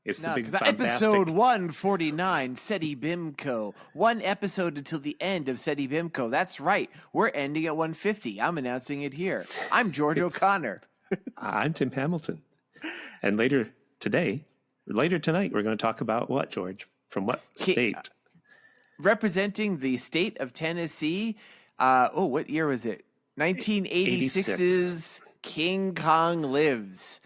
It's No, the big because bombastic. episode 149, Seddy Bimco. One episode until the end of Seddy Bimco. That's right. We're ending at 150. I'm announcing it here. I'm George O'Connor. I'm Tim Hamilton. And later tonight, we're going to talk about what, George? From what state? Representing the state of Tennessee. What year was it? 1986's King Kong Lives.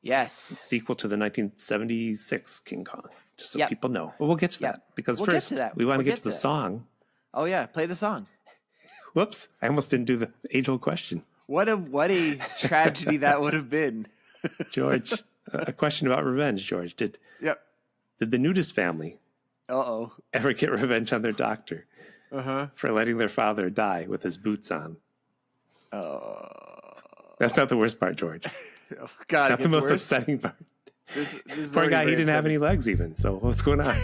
Yes. Sequel to the 1976 King Kong. Just so people know. Well, we'll get to that. Because first, we want to get to the song. Oh, yeah. Play the song. Whoops. I almost didn't do the age-old question. What a tragedy that would have been. George, a question about revenge, George. Did the nudist family ever get revenge on their doctor for letting their father die with his boots on? That's not the worst part, George. Oh, God, not the most upsetting part. This Poor guy, he didn't have any legs even. So what's going on?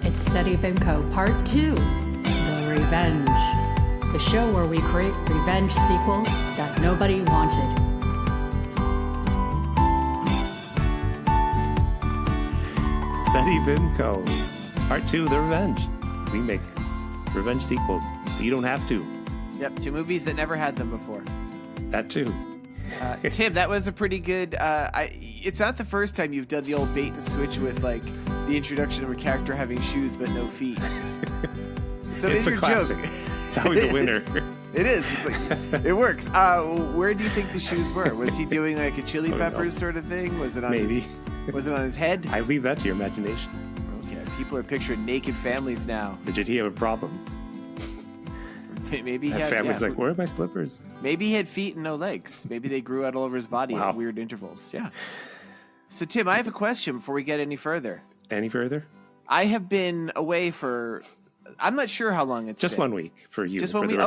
It's Seddy Bimco Part 2, The Revenge. The show where we create revenge sequels that nobody wanted. Seddy Bimco Part 2, The Revenge. We make revenge sequels. You don't have to. Yep, 2 movies that never had them before. That too. Tim, that was a pretty good... it's not the first time you've done the old bait and switch with like the introduction of a character having shoes but no feet. So it's a classic. Joke. It's always a winner. It is. It's like, it works. Where do you think the shoes were? Was he doing like a chili peppers sort of thing? Was it on was it on his head? I leave that to your imagination. Okay. People are picturing naked families now. Did he have a problem? Maybe he had family's like, where are my slippers? Maybe he had feet and no legs. Maybe they grew out all over his body at weird intervals. Yeah. So Tim, I have a question before we get any further. Any further? I have been away for, I'm not sure how long it's just been. 1 week for you. Just 1 week.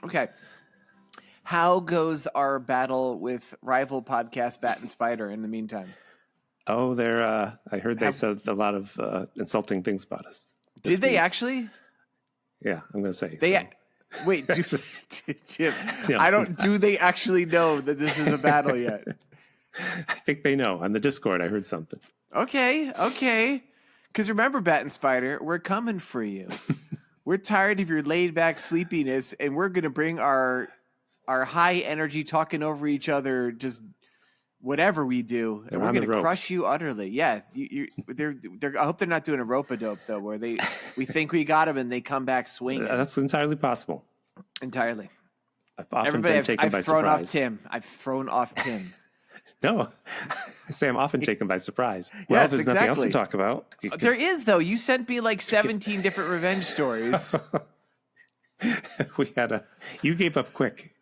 Okay. How goes our battle with rival podcast Bat and Spider in the meantime? Oh, they're. I heard they said a lot of insulting things about us. Did they actually? Yeah, I'm going to say. Wait, Tim, do they actually know that this is a battle yet? I think they know. On the Discord, I heard something. Okay. Because remember, Bat and Spider, we're coming for you. We're tired of your laid-back sleepiness, and we're going to bring our high energy, talking over each other, just whatever we do, and we're going to crush you utterly. Yeah, they're. I hope they're not doing a rope-a-dope though, where we think we got them and they come back swinging. That's entirely possible. Entirely. I've often been taken by surprise. I've thrown off Tim. No, I say I'm often taken by surprise. Well, there's nothing else to talk about. There is, though. You sent me like 17 different revenge stories. You gave up quick.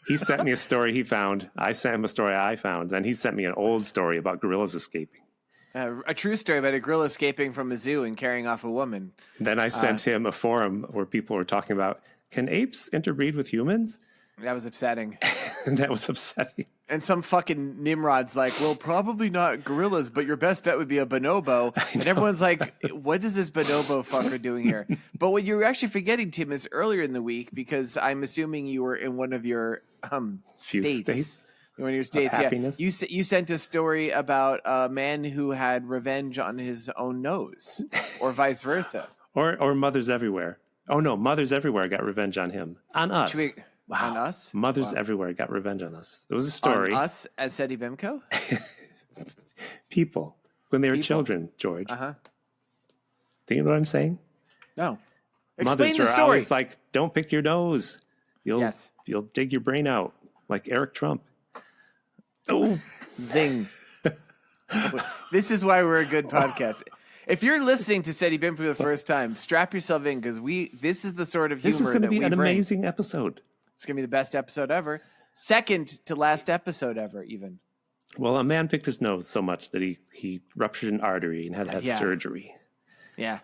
He sent me a story he found. I sent him a story I found. Then he sent me an old story about gorillas escaping. A true story about a gorilla escaping from a zoo and carrying off a woman. Then I sent him a forum where people were talking about, can apes interbreed with humans? That was upsetting. And that was upsetting. And some fucking Nimrod's like, well, probably not gorillas, but your best bet would be a bonobo. And everyone's like, what is this bonobo fucker doing here? But what you're actually forgetting, Tim, is earlier in the week, because I'm assuming you were in one of your states. One of your states, happiness. You sent a story about a man who had revenge on his own nose, or vice versa. Or mothers everywhere. Oh, no, mothers everywhere got revenge on him. On us. On us? Mothers everywhere got revenge on us. There was a story. On us as Seddy Bimco? People, when they were children, George. Do you know what I'm saying? No. Mothers Explain the story. Always like, don't pick your nose. You'll dig your brain out, like Eric Trump. Oh, zing. This is why we're a good podcast. If you're listening to Seddy Bimco for the first time, strap yourself in, because this is the sort of humor that we bring. This is going to be an amazing episode. It's going to be the best episode ever. Second to last episode ever, even. Well, a man picked his nose so much that he ruptured an artery and had to have surgery. Yeah.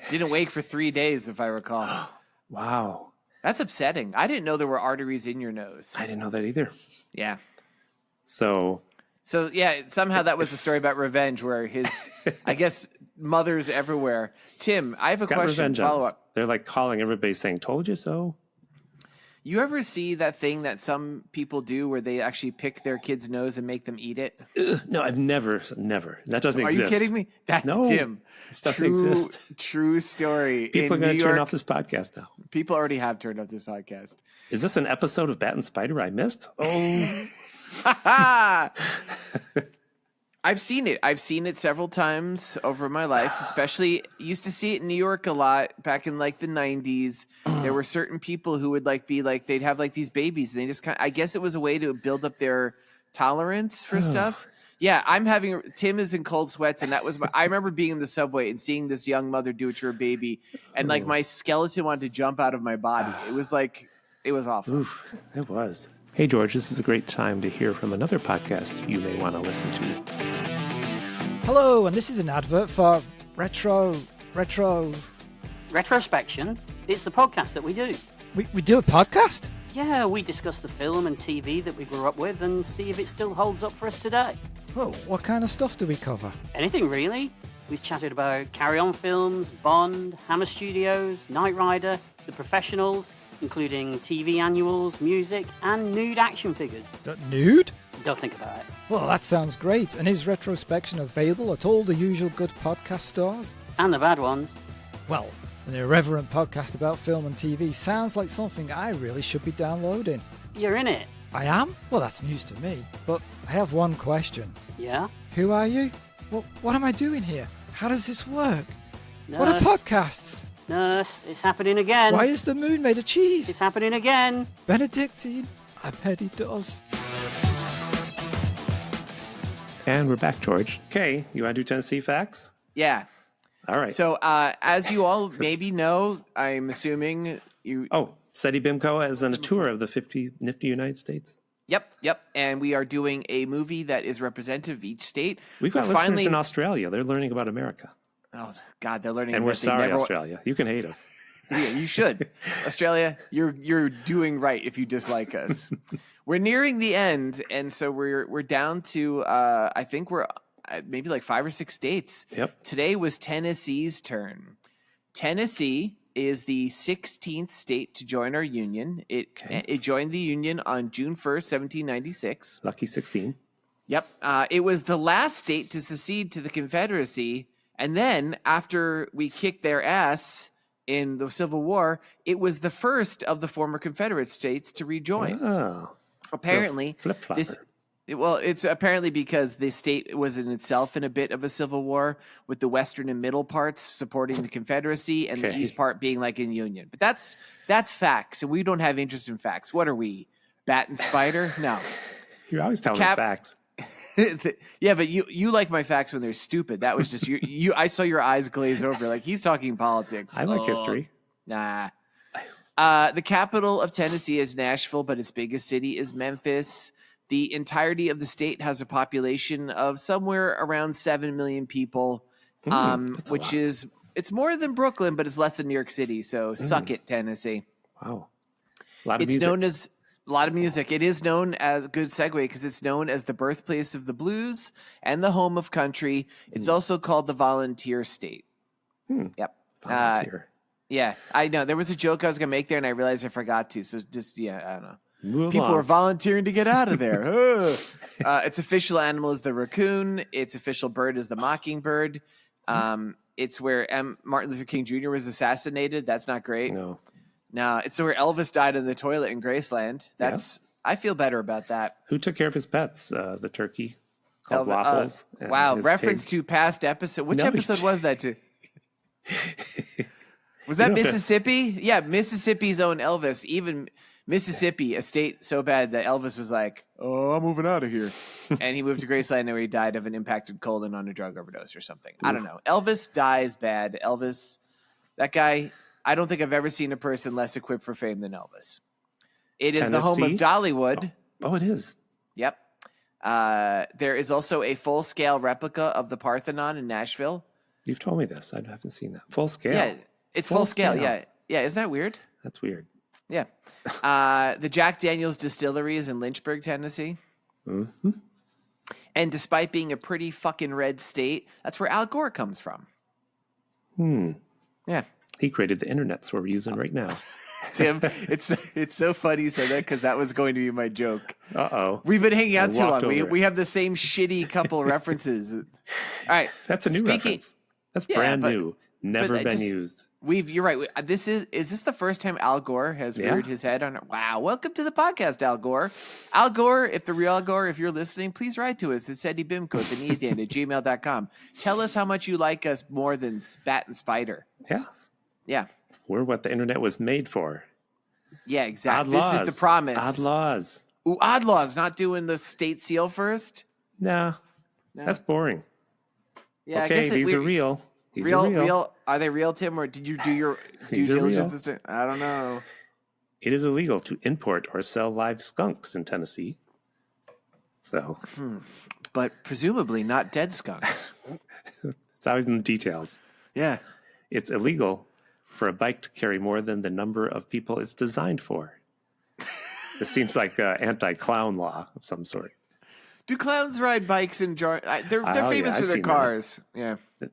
Didn't wake for 3 days, if I recall. Wow. That's upsetting. I didn't know there were arteries in your nose. I didn't know that either. Yeah. So yeah, somehow that was a story about revenge where his, I guess, mothers everywhere. Tim, I have a question. Follow up. They're like calling everybody saying, told you so. You ever see that thing that some people do where they actually pick their kid's nose and make them eat it? No, I've never. That doesn't exist. Are you kidding me? No, Tim. This doesn't exist. True story. People are going to turn off this podcast now. People already have turned off this podcast. Is this an episode of Bat and Spider I missed? Oh. I've seen it. I've seen it several times over my life, especially used to see it in New York a lot back in like the 90s. There were certain people who would they'd have like these babies and they just I guess it was a way to build up their tolerance for stuff. Yeah, Tim is in cold sweats and I remember being in the subway and seeing this young mother do it to her baby and like my skeleton wanted to jump out of my body. It was awful. Oof, it was. Hey, George, this is a great time to hear from another podcast you may want to listen to. Hello, and this is an advert for Retrospection. It's the podcast that we do. We do a podcast? Yeah, we discuss the film and TV that we grew up with and see if it still holds up for us today. Oh, what kind of stuff do we cover? Anything, really. We've chatted about carry-on films, Bond, Hammer Studios, Knight Rider, The Professionals, including TV annuals, music, and nude action figures. Nude? Don't think about it. Well, that sounds great. And is Retrospection available at all the usual good podcast stores? And the bad ones. Well, an irreverent podcast about film and TV sounds like something I really should be downloading. You're in it. I am? Well, that's news to me. But I have one question. Yeah? Who are you? Well, what am I doing here? How does this work? Nurse. What are podcasts? Nurse, it's happening again. Why is the moon made of cheese? It's happening again. Benedictine? I bet he does. And we're back, George. Okay, you want to do Tennessee facts? Yeah. All right. So, as you all maybe know, I'm assuming you... Oh, Seddy Bimco is on a tour of the 50 nifty United States. Yep. And we are doing a movie that is representative of each state. We've got listeners in Australia. They're learning about America. Oh, God, they're learning. And we're sorry, Australia. You can hate us. Yeah, you should. Australia, you're doing right if you dislike us. We're nearing the end, and so we're down to I think we're maybe like 5 or 6 states. Yep. Today was Tennessee's turn. Tennessee is the 16th state to join our union. It joined the union on June 1st, 1796. Lucky 16. Yep. It was the last state to secede to the Confederacy, and then after we kicked their ass in the Civil War, it was the first of the former Confederate states to rejoin. Oh. Apparently, it's apparently because the state was in itself in a bit of a civil war, with the western and middle parts supporting the Confederacy and the east part being like in Union. But that's facts, and we don't have interest in facts. What are we, Bat and Spider? No. You're always telling me facts. Yeah, but you like my facts when they're stupid. That was just you. I saw your eyes glaze over, like he's talking politics. I like history. Nah. The capital of Tennessee is Nashville, but its biggest city is Memphis. The entirety of the state has a population of somewhere around 7 million people, which is it's more than Brooklyn, but it's less than New York City. So suck it, Tennessee. Wow, A lot of music. It is known as good segue because it's known as the birthplace of the blues and the home of country. It's also called the volunteer state. Yep. Volunteer. Yeah, I know. There was a joke I was going to make there and I realized I forgot to. So just, I don't know. People on. are volunteering to get out of there. Its official animal is the raccoon. Its official bird is the mockingbird. It's where Martin Luther King Jr. was assassinated. That's not great. No, it's where Elvis died in the toilet in Graceland. I feel better about that. Who took care of his pets? The turkey called Waffles. Wow, reference to past episode. Which episode was that to? Was that Mississippi? Yeah, Mississippi's own Elvis. Even Mississippi, a state so bad that Elvis was like, "Oh, I'm moving out of here," and he moved to Graceland where he died of an impacted colon on a drug overdose or something. I don't know. Elvis dies bad. Elvis, that guy. I don't think I've ever seen a person less equipped for fame than Elvis. It is the home of Dollywood. Oh, it is. Yep. There is also a full-scale replica of the Parthenon in Nashville. You've told me this. I haven't seen that. Full scale. Yeah, it's full scale. Yeah. Isn't that weird? That's weird. Yeah. The Jack Daniels Distillery is in Lynchburg, Tennessee. Mm-hmm. And despite being a pretty fucking red state, that's where Al Gore comes from. Hmm. Yeah. He created the internet, so we're using right now. Tim, it's so funny you said that because that was going to be my joke. Uh-oh. We've been hanging out too long. over We have the same shitty couple references. All right. That's a new reference. That's brand new. Never been used. You're right. Is this the first time Al Gore has reared his head on? Wow. Welcome to the podcast, Al Gore. Al Gore, if the real Al Gore, if you're listening, please write to us at Seddy Bimco, @gmail.com. Tell us how much you like us more than Bat and Spider. Yes. Yeah. We're what the internet was made for. Yeah, exactly. Odd laws. This is the promise. Odd laws. Ooh, odd laws. Not doing the state seal first? No. That's boring. Yeah, okay, these are real. These are real. Are they real, Tim, or did you do your due diligence? I don't know. It is illegal to import or sell live skunks in Tennessee. So, but presumably not dead skunks. It's always in the details. Yeah. It's illegal for a bike to carry more than the number of people it's designed for. This seems like an anti-clown law of some sort. Do clowns ride bikes and they're famous for their cars? That. Yeah.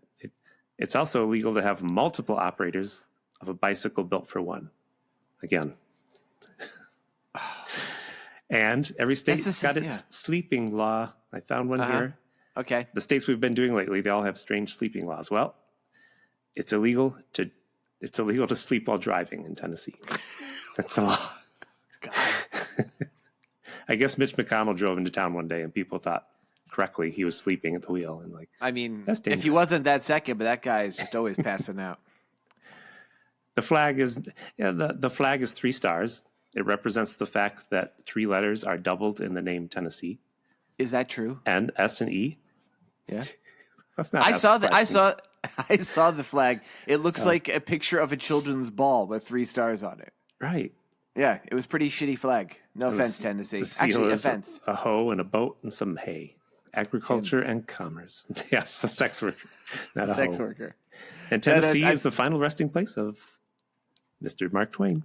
It's also illegal to have multiple operators of a bicycle built for one. Again. And every state's got its sleeping law. I found one here. Okay. The states we've been doing lately, they all have strange sleeping laws. Well, it's illegal to sleep while driving in Tennessee. That's a law. God. I guess Mitch McConnell drove into town one day and people thought correctly he was sleeping at the wheel, and if he wasn't that second, but that guy is just always passing out. The flag is the flag is 3 stars. It represents the fact that 3 letters are doubled in the name Tennessee. Is that true? N, S, and E. Yeah. That's not. I saw the flag. It looks like a picture of a children's ball with 3 stars on it. Right. Yeah, it was pretty shitty flag. No offense, Tennessee. Actually, offense. A hoe and a boat and some hay. Agriculture and commerce. Yes, a sex worker. Not a sex worker. And Tennessee is the final resting place of Mr. Mark Twain.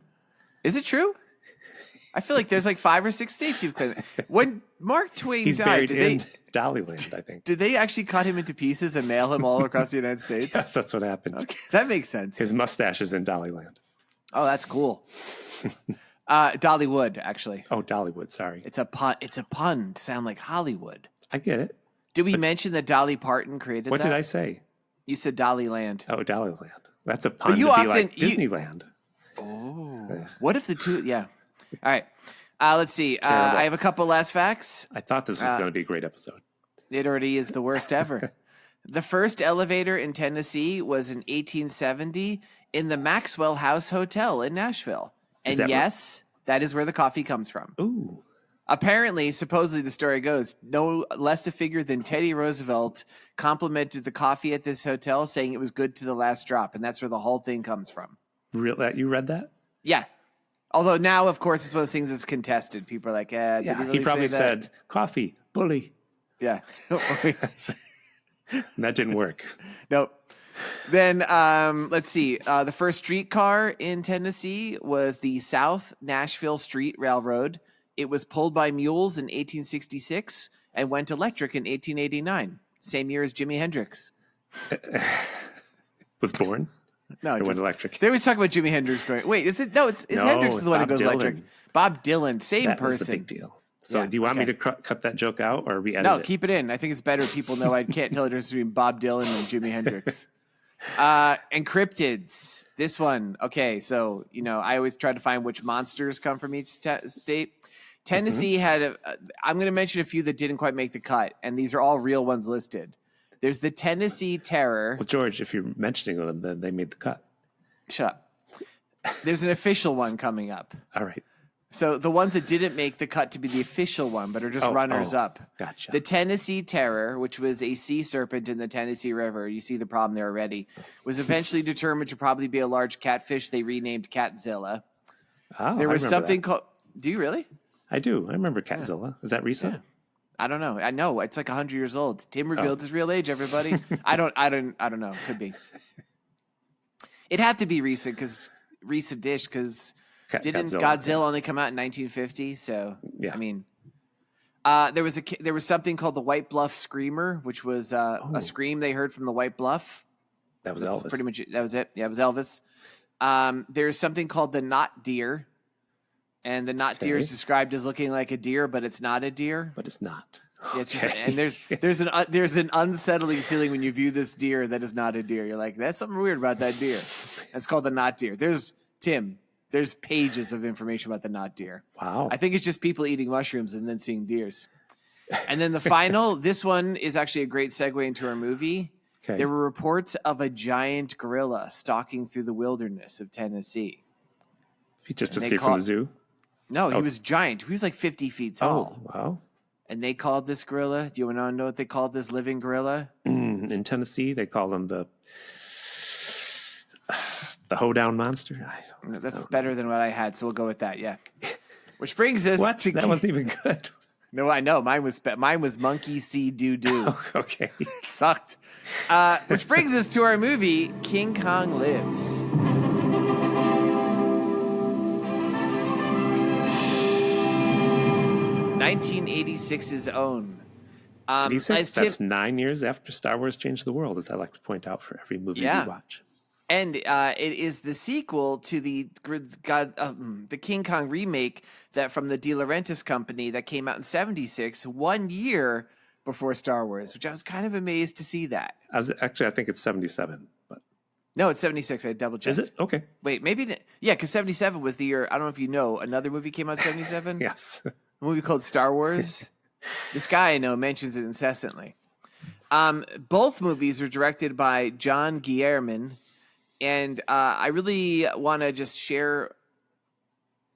Is it true? I feel like there's like 5 or 6 states you've claimed. When Mark Twain died, buried in Dollyland, I think. Did they actually cut him into pieces and mail him all across the United States? Yes, that's what happened. Okay, that makes sense. His mustache is in Dollyland. Oh, that's cool. Dollywood, actually. Oh, Dollywood. Sorry. It's a pun. It's a pun to sound like Hollywood. I get it. Did we mention that Dolly Parton created what that? did I say? You said Dollyland. Oh, Dollyland. That's a pun to be like Disneyland. Oh. What if the two... Yeah. All right. Let's see. I have a couple last facts. I thought this was going to be a great episode. It already is the worst ever. The first elevator in Tennessee was in 1870 in the Maxwell House Hotel in Nashville. And yes, that is where the coffee comes from. Ooh. Apparently, supposedly the story goes, no less a figure than Teddy Roosevelt complimented the coffee at this hotel, saying it was good to the last drop. And that's where the whole thing comes from. You read that? Yeah. Although now, of course, it's one of those things that's contested. People are like, did he really he probably say said, coffee, bully. Yeah. That didn't work. Nope. Then let's see. The first streetcar in Tennessee was the South Nashville Street Railroad. It was pulled by mules in 1866 and went electric in 1889, same year as Jimi Hendrix. Was born? No, it went electric. They always talk about Jimi Hendrix going, wait, is it? No, it's Hendrix is the one who goes electric. Bob Dylan, same person. That's a big deal. So do you want me to cut that joke out or re-edit it? No, it? keep it in. I think it's better people know I can't tell the difference between Bob Dylan and Jimi Hendrix. And cryptids. This one. Okay, so, I always try to find which monsters come from each state. Tennessee had I'm going to mention a few that didn't quite make the cut, and these are all real ones listed. There's the Tennessee Terror. Well, George, if you're mentioning them, then they made the cut. Shut up. There's an official one coming up. All right. So the ones that didn't make the cut to be the official one, but are just runners up. Gotcha. The Tennessee Terror, which was a sea serpent in the Tennessee River, you see the problem there already, was eventually determined to probably be a large catfish they renamed Catzilla. Oh, there was something called... Do you really? I do. I remember Catzilla. Is that recent? Yeah. I don't know. I know it's like 100 years old. Tim revealed his real age, everybody. I don't know. Could be. It'd have to be recent-ish because didn't Godzilla only come out in 1950? So yeah. I mean, there was something called the White Bluff Screamer, which was a scream they heard from the White Bluff. That was Elvis. Pretty much that was it. Yeah, it was Elvis. There's something called the not deer. And the not deer is described as looking like a deer, but it's not a deer. But it's not. Yeah, it's just, and there's an unsettling feeling when you view this deer that is not a deer. You're like, that's something weird about that deer. It's called the not deer. There's pages of information about the not deer. Wow. I think it's just people eating mushrooms and then seeing deers. And then the final, this one is actually a great segue into our movie. Okay. There were reports of a giant gorilla stalking through the wilderness of Tennessee. He just escaped from the zoo? No, he was giant. He was like 50 feet tall. Oh, wow. And they called this gorilla. Do you want to know what they called this living gorilla? In Tennessee, they call him the hoedown monster. That's better than what I had, so we'll go with that. Yeah. Which brings us what? to That wasn't even good. No, I know mine was monkey see doo doo. Oh, okay, it sucked. Which brings us to our movie King Kong Lives. 1986's own. 86, that's 9 years after Star Wars changed the world, as I like to point out for every movie we watch. And it is the sequel to the King Kong remake that from the De Laurentiis company that came out in 76, 1 year before Star Wars, which I was kind of amazed to see that. I think it's 77. But no, it's 76. I double checked. Is it? Okay. Wait, maybe. Yeah, because 77 was the year. I don't know if you know, another movie came out in 77. Yes. A movie called Star Wars. This guy I know mentions it incessantly. Both movies were directed by John Guillermin. And I really want to just share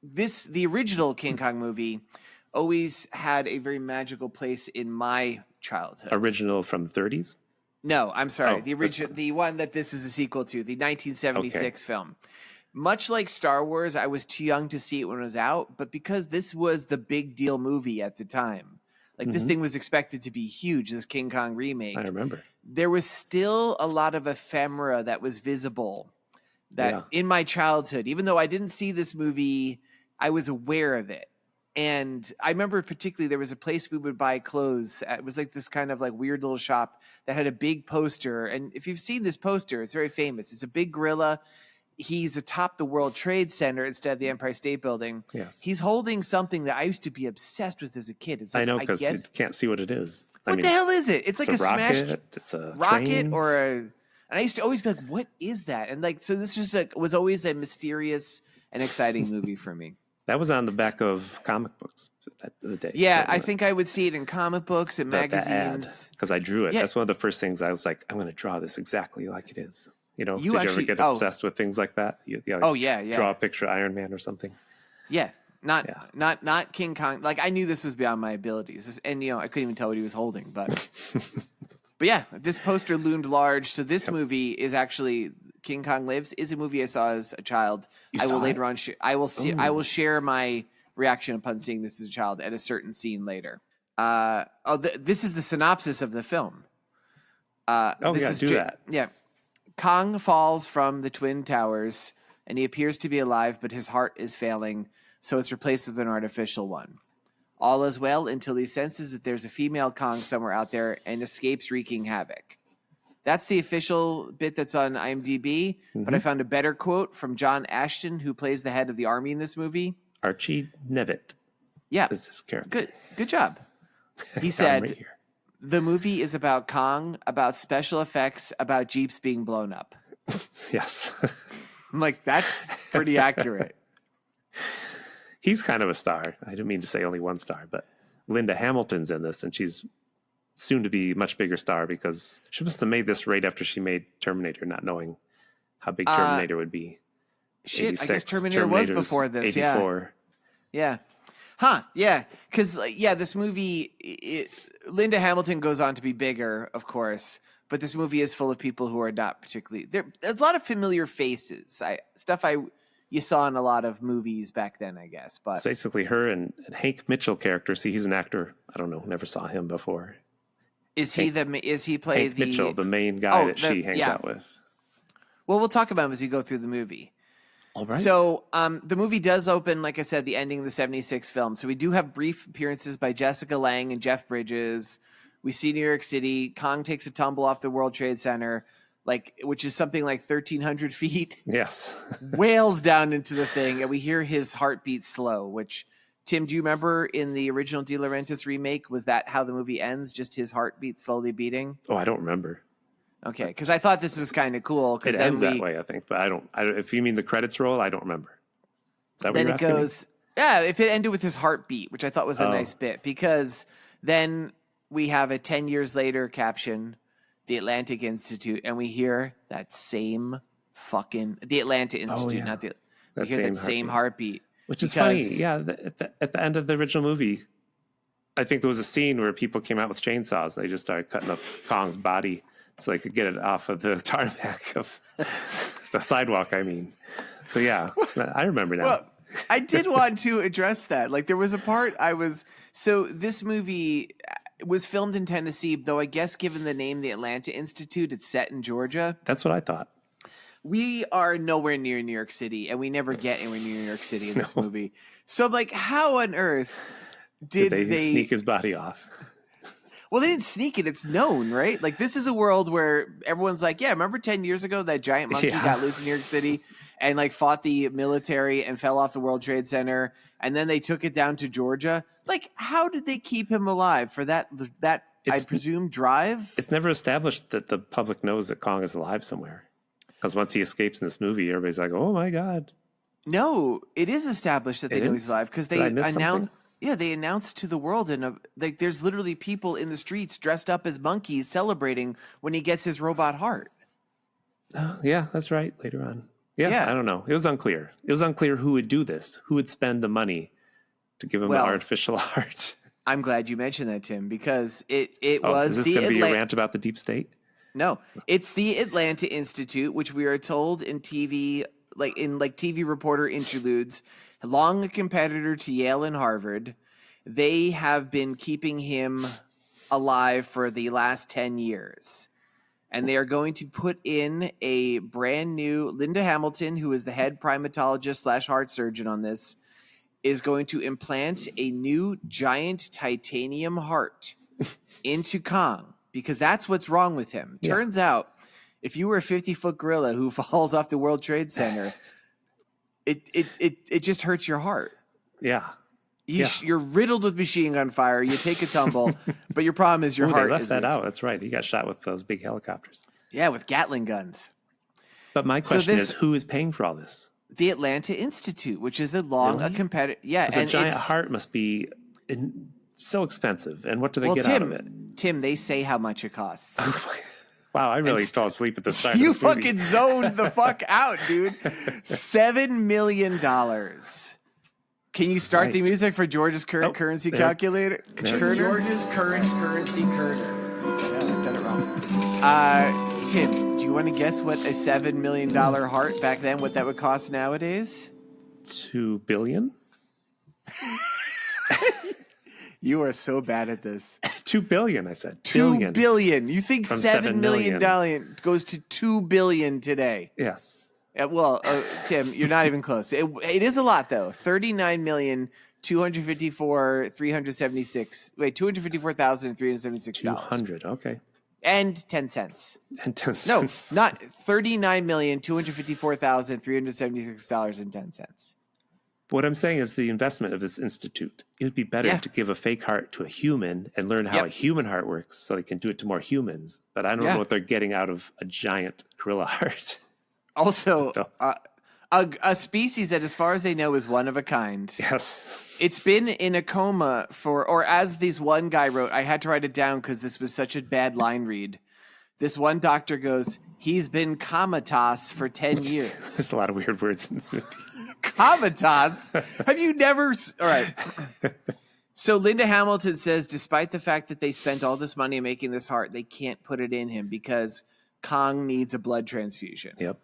this. The original King Kong movie always had a very magical place in my childhood. Original from the 30s? No, I'm sorry. Oh, the one that this is a sequel to, the 1976 film. Much like Star Wars, I was too young to see it when it was out, but because this was the big deal movie at the time, like this thing was expected to be huge, this King Kong remake. I remember. There was still a lot of ephemera that was visible that in my childhood, even though I didn't see this movie, I was aware of it. And I remember particularly there was a place we would buy clothes. It was like this kind of like weird little shop that had a big poster. And if you've seen this poster, it's very famous. It's a big gorilla. He's atop the World Trade Center instead of the Empire State Building. Yes. He's holding something that I used to be obsessed with as a kid. It's like, I know, because you can't see what it is. What the hell is it? It's like a rocket, smashed it's a rocket train. or a. And I used to always be like, "What is that?" And like, so this just like was always a mysterious and exciting movie for me. That was on the back of comic books at the day. Yeah, I think I would see it in comic books and magazines because I drew it. Yeah. That's one of the first things I was like, I'm going to draw this exactly like it is. You know, did you ever get obsessed with things like that? Draw a picture of Iron Man or something. Yeah. Not King Kong. Like I knew this was beyond my abilities, and I couldn't even tell what he was holding. But, but yeah, this poster loomed large. So this movie is actually King Kong Lives. Is a movie I saw as a child. I will later on. I will share my reaction upon seeing this as a child at a certain scene later. This is the synopsis of the film. That. Yeah, Kong falls from the Twin Towers, and he appears to be alive, but his heart is failing. So it's replaced with an artificial one. All is well until he senses that there's a female Kong somewhere out there and escapes wreaking havoc. That's the official bit that's on IMDb, but I found a better quote from John Ashton, who plays the head of the army in this movie. Archie Nevitt. Yeah. Is this character. Good job. He said, the movie is about Kong, about special effects, about Jeeps being blown up. Yes. I'm like, that's pretty accurate. He's kind of a star. I didn't mean to say only one star, but Linda Hamilton's in this, and she's soon to be a much bigger star because she must have made this right after she made Terminator, not knowing how big Terminator would be. Shit, I guess Terminator was before this. 84. Yeah. Huh. Yeah. Because, this movie, Linda Hamilton goes on to be bigger, of course, but this movie is full of people who are not particularly. There's a lot of familiar faces. You saw in a lot of movies back then, I guess. But it's basically her and Hank Mitchell character. See, he's an actor. I don't know. Never saw him before. Is he Hank Mitchell, the main guy that she hangs out with? Well, we'll talk about him as we go through the movie. All right. So the movie does open, like I said, the ending of the 76 film. So we do have brief appearances by Jessica Lange and Jeff Bridges. We see New York City. Kong takes a tumble off the World Trade Center. which is something like 1,300 feet, Yes. wails down into the thing, and we hear his heartbeat slow, which, Tim, do you remember in the original De Laurentiis remake, was that how the movie ends? Just his heartbeat slowly beating? Oh, I don't remember. Okay, because I thought this was kind of cool. It ends that way, I think, but I don't. If you mean the credits roll, I don't remember. Is that what Then you're it asking me? goes, yeah, if it ended with his heartbeat, which I thought was a nice bit, because then we have a 10 years later caption, the Atlantic Institute, and we hear that same the Atlanta Institute, not the, we hear that same heartbeat. Which is funny. Yeah, at the end of the original movie, I think there was a scene where people came out with chainsaws. They just started cutting up Kong's body so they could get it off of the tarmac of the sidewalk, I mean. So, yeah, I remember now. Well, I did want to address that. Like, there was a part so this movie was filmed in Tennessee, though I guess given the name the Atlanta Institute, it's set in Georgia. That's what I thought. We are nowhere near New York City, and we never get anywhere near New York City in this movie. So I'm like, how on earth did they sneak his body off? Well, they didn't sneak it. It's known, right? Like, this is a world where everyone's like, yeah, remember 10 years ago that giant monkey got loose in New York City and like fought the military and fell off the World Trade Center, and then they took it down to Georgia? Like, how did they keep him alive for that I presume drive? It's never established that the public knows that Kong is alive somewhere. Because once he escapes in this movie, everybody's like, oh my God. No, it is established that they know he's alive because they announced. Yeah, they announced to the world, and like, there's literally people in the streets dressed up as monkeys celebrating when he gets his robot heart. Oh, yeah, that's right. Later on. Yeah, I don't know. It was unclear. It was unclear who would do this, who would spend the money to give him the artificial heart. I'm glad you mentioned that, Tim, because it was. Is this going to be a rant about the deep state? No, it's the Atlanta Institute, which we are told in TV, like in TV reporter interludes, long a competitor to Yale and Harvard. They have been keeping him alive for the last 10 years. And they are going to put in a brand new Linda Hamilton, who is the head primatologist / heart surgeon on this, is going to implant a new giant titanium heart into Kong, because that's what's wrong with him. Yeah. Turns out, if you were a 50-foot gorilla who falls off the World Trade Center, it just hurts your heart. Yeah. You're riddled with machine gun fire. You take a tumble, but your problem is your heart. They left that out. That's right. He got shot with those big helicopters. Yeah, with Gatling guns. But my question is, who is paying for all this? The Atlanta Institute, which is a competitor. Yeah, and a giant heart must be so expensive. And what do they get out of it? Tim, they say how much it costs. Wow, I really fell asleep at the start. You of this movie. fucking zoned the fuck out, dude. $7 million. Can you start the music for George's current currency calculator? George's current currency curter. Yeah, I said it wrong. Tim, do you want to guess what a $7 million heart back then, what that would cost nowadays? $2 billion? You are so bad at this. $2 billion, I said. $2 billion. You think $7 million goes to $2 billion today? Yes. Well, Tim, you're not even close. It is a lot, though. $39,254,376. Wait, $254,376. 200. Okay. And 10 cents. And 10 cents. No, not $39,254,376.10. What I'm saying is the investment of this institute. It would be better to give a fake heart to a human and learn how a human heart works, so they can do it to more humans. But I don't know what they're getting out of a giant gorilla heart. Also, a species that, as far as they know, is one of a kind. Yes. It's been in a coma or as this one guy wrote, I had to write it down because this was such a bad line read. This one doctor goes, he's been comatose for 10 years. There's a lot of weird words in this movie. Comatose? Have you never? All right. So Linda Hamilton says, despite the fact that they spent all this money making this heart, they can't put it in him because Kong needs a blood transfusion. Yep.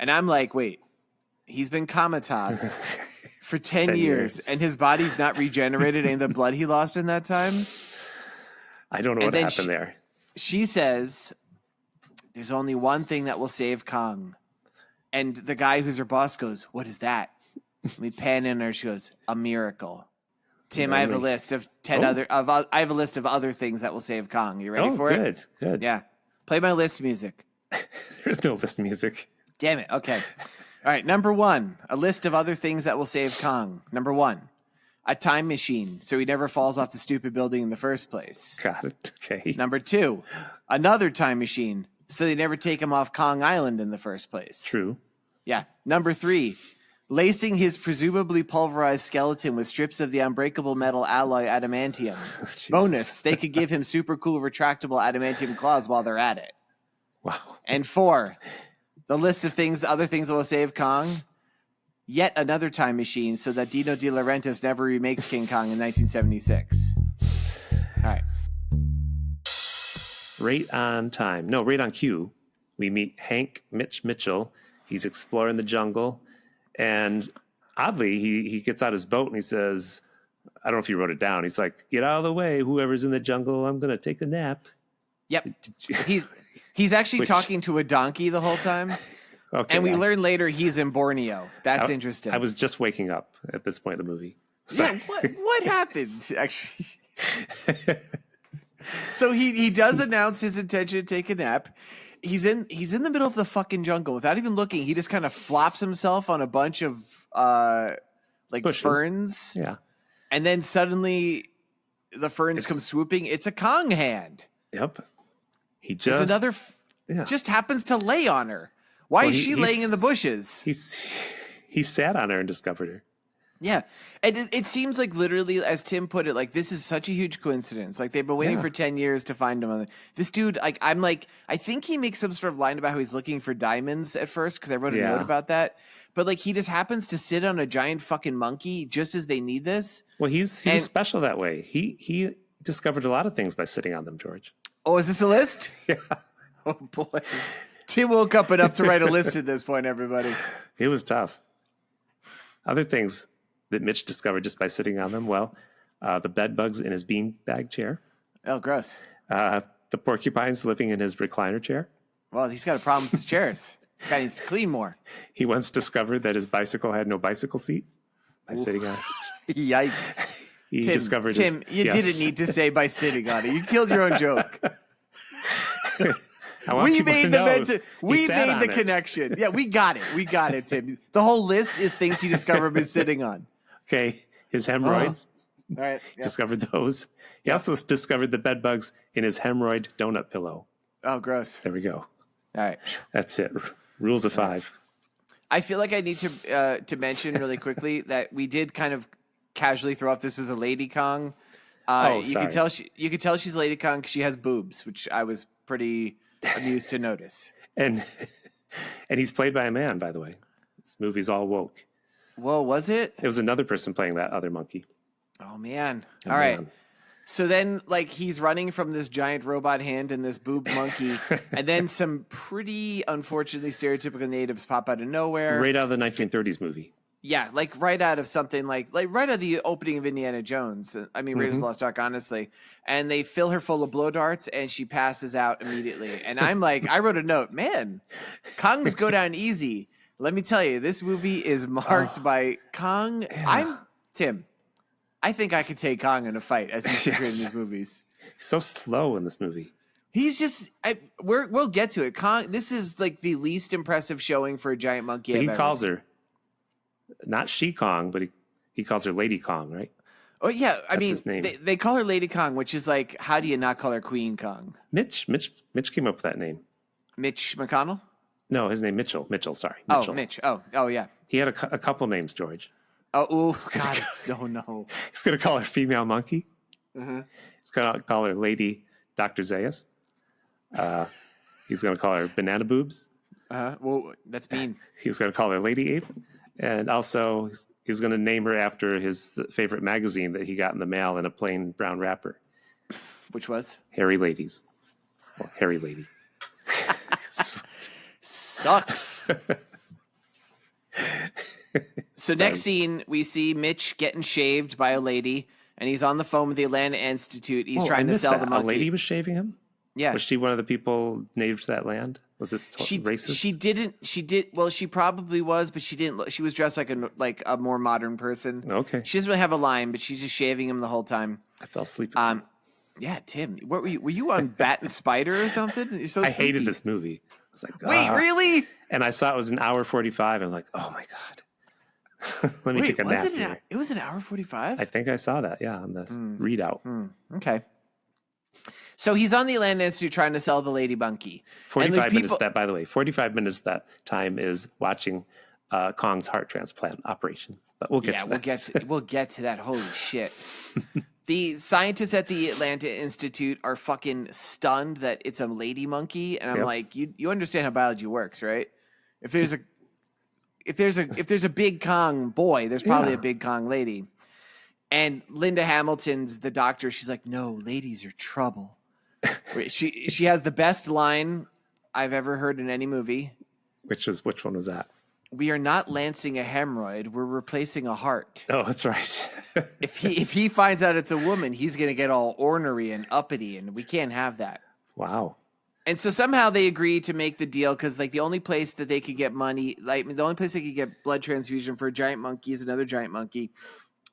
And I'm like, wait, he's been comatose for 10 years and his body's not regenerated any of the blood he lost in that time? I don't know what happened there. She says, there's only one thing that will save Kong. And the guy who's her boss goes, what is that? Let me pan in her. She goes, a miracle. Tim, really? I have a list of I have a list of other things that will save Kong. You ready for it? Good. Yeah. Play my list music. There's no list music. Damn it. Okay. All right. Number 1, a list of other things that will save Kong. Number 1, a time machine so he never falls off the stupid building in the first place. Got it. Okay. Number 2, another time machine so they never take him off Kong Island in the first place. True. Yeah. Number 3, lacing his presumably pulverized skeleton with strips of the unbreakable metal alloy adamantium. Jesus. Bonus, they could give him super cool retractable adamantium claws while they're at it. Wow. And 4, the list of other things that will save Kong. Yet another time machine so that Dino De Laurentiis never remakes King Kong in 1976. All right. Right on time. No, right on cue. We meet Hank Mitchell. He's exploring the jungle. And oddly, he gets out his boat and he says, I don't know if you wrote it down. He's like, get out of the way. Whoever's in the jungle, I'm going to take a nap. Yep. He's actually talking to a donkey the whole time. Okay, And we learn later he's in Borneo. That's interesting. I was just waking up at this point in the movie. Yeah, what happened, actually? So he does announce his intention to take a nap. He's in the middle of the fucking jungle without even looking. He just kind of flops himself on a bunch of Bushes. ferns. Yeah. And then suddenly the ferns come swooping. It's a Kong hand. Yep. He There's just another just happens to lay on her. Why is she laying in the bushes? He sat on her and discovered her. Yeah. And it seems like literally, as Tim put it, like this is such a huge coincidence. Like they've been waiting for 10 years to find him. This dude, I think he makes some sort of line about how he's looking for diamonds at first because I wrote a note about that. But like he just happens to sit on a giant fucking monkey just as they need this. Well, he was special that way. He discovered a lot of things by sitting on them, George. Oh, is this a list? Yeah. Oh boy. Tim woke up enough to write a list at this point, everybody. It was tough. Other things that Mitch discovered just by sitting on them, the bed bugs in his beanbag chair. Oh, gross. The porcupines living in his recliner chair. Well, he's got a problem with his chairs. Guy needs to clean more. He once discovered that his bicycle had no bicycle seat by sitting on it. Yikes. You didn't need to say by sitting on it. You killed your own joke. We made the connection. Yeah, we got it. We got it, Tim. The whole list is things he discovered by sitting on. Okay, his hemorrhoids. All right. Yeah. Discovered those. He also discovered the bed bugs in his hemorrhoid donut pillow. Oh, gross. There we go. All right. That's it. Rules of 5. I feel like I need to mention really quickly that we did kind of casually throw up this was a Lady Kong. You could tell she's Lady Kong because she has boobs, which I was pretty amused to notice. And he's played by a man, by the way. This movie's all woke. Whoa, was it? It was another person playing that other monkey. Oh, man. All right. So then, like, he's running from this giant robot hand and this boob monkey, and then some pretty unfortunately stereotypical natives pop out of nowhere. Right out of the 1930s movie. Yeah, like right out of something like right out of the opening of Indiana Jones. I mean, Raiders of the Lost Ark, honestly. And they fill her full of blow darts, and she passes out immediately. And I'm like, I wrote a note, man, Kongs go down easy. Let me tell you, this movie is marked by Kong. Yeah. Tim. I think I could take Kong in a fight as he's portrayed in these movies. He's so slow in this movie. He's just we'll get to it. Kong. This is like the least impressive showing for a giant monkey. He calls her not She Kong, but he calls her Lady Kong, right? Oh yeah, I mean his name. They call her Lady Kong, which is like, how do you not call her Queen Kong? Mitch came up with that name. Mitch McConnell? No, his name Mitchell. Sorry. Mitchell. Oh, Mitch. Oh yeah. He had a couple names, George. Oh, God, no. He's going to call her Female Monkey. Mm-hmm. He's going to call her Lady Dr. Zayas. He's going to call her Banana Boobs. Well, that's mean. He's going to call her Lady Ape. And also, he's going to name her after his favorite magazine that he got in the mail in a plain brown wrapper. Which was? Hairy Ladies. Or Hairy Lady. Sucks. So next scene, we see Mitch getting shaved by a lady, and he's on the phone with the Atlanta Institute. He's trying to sell the monkey. A lady was shaving him? Yeah. Was she one of the people native to that land? Was this racist? She did. Well, she probably was, but she didn't. She was dressed like a more modern person. Okay. She doesn't really have a line, but she's just shaving him the whole time. I fell asleep. Yeah, Tim, what were you on Bat and Spider or something? You're so sleepy. I hated this movie. was like, Wait, really? And I saw it was an hour 45. I'm like, oh my God. Let me take a nap here. It was an hour 45? I think I saw that, yeah, on the readout. Okay. So he's on the Atlanta Institute trying to sell the Lady Monkey. 45 minutes that, by the way, 45 minutes that time is watching Kong's heart transplant operation. But we'll get to that. We'll get to that. Holy shit. The scientists at the Atlanta Institute are fucking stunned that it's a lady monkey. And I'm like, you understand how biology works, right? If there's a big Kong boy, there's probably a big Kong lady. And Linda Hamilton's the doctor. She's like, no, ladies are trouble. She has the best line I've ever heard in any movie. Which one was that? We are not lancing a hemorrhoid. We're replacing a heart. Oh, that's right. If he finds out it's a woman, he's going to get all ornery and uppity, and we can't have that. Wow. And so somehow they agree to make the deal because, like, the only place that they could get money, like the only place they could get blood transfusion for a giant monkey is another giant monkey.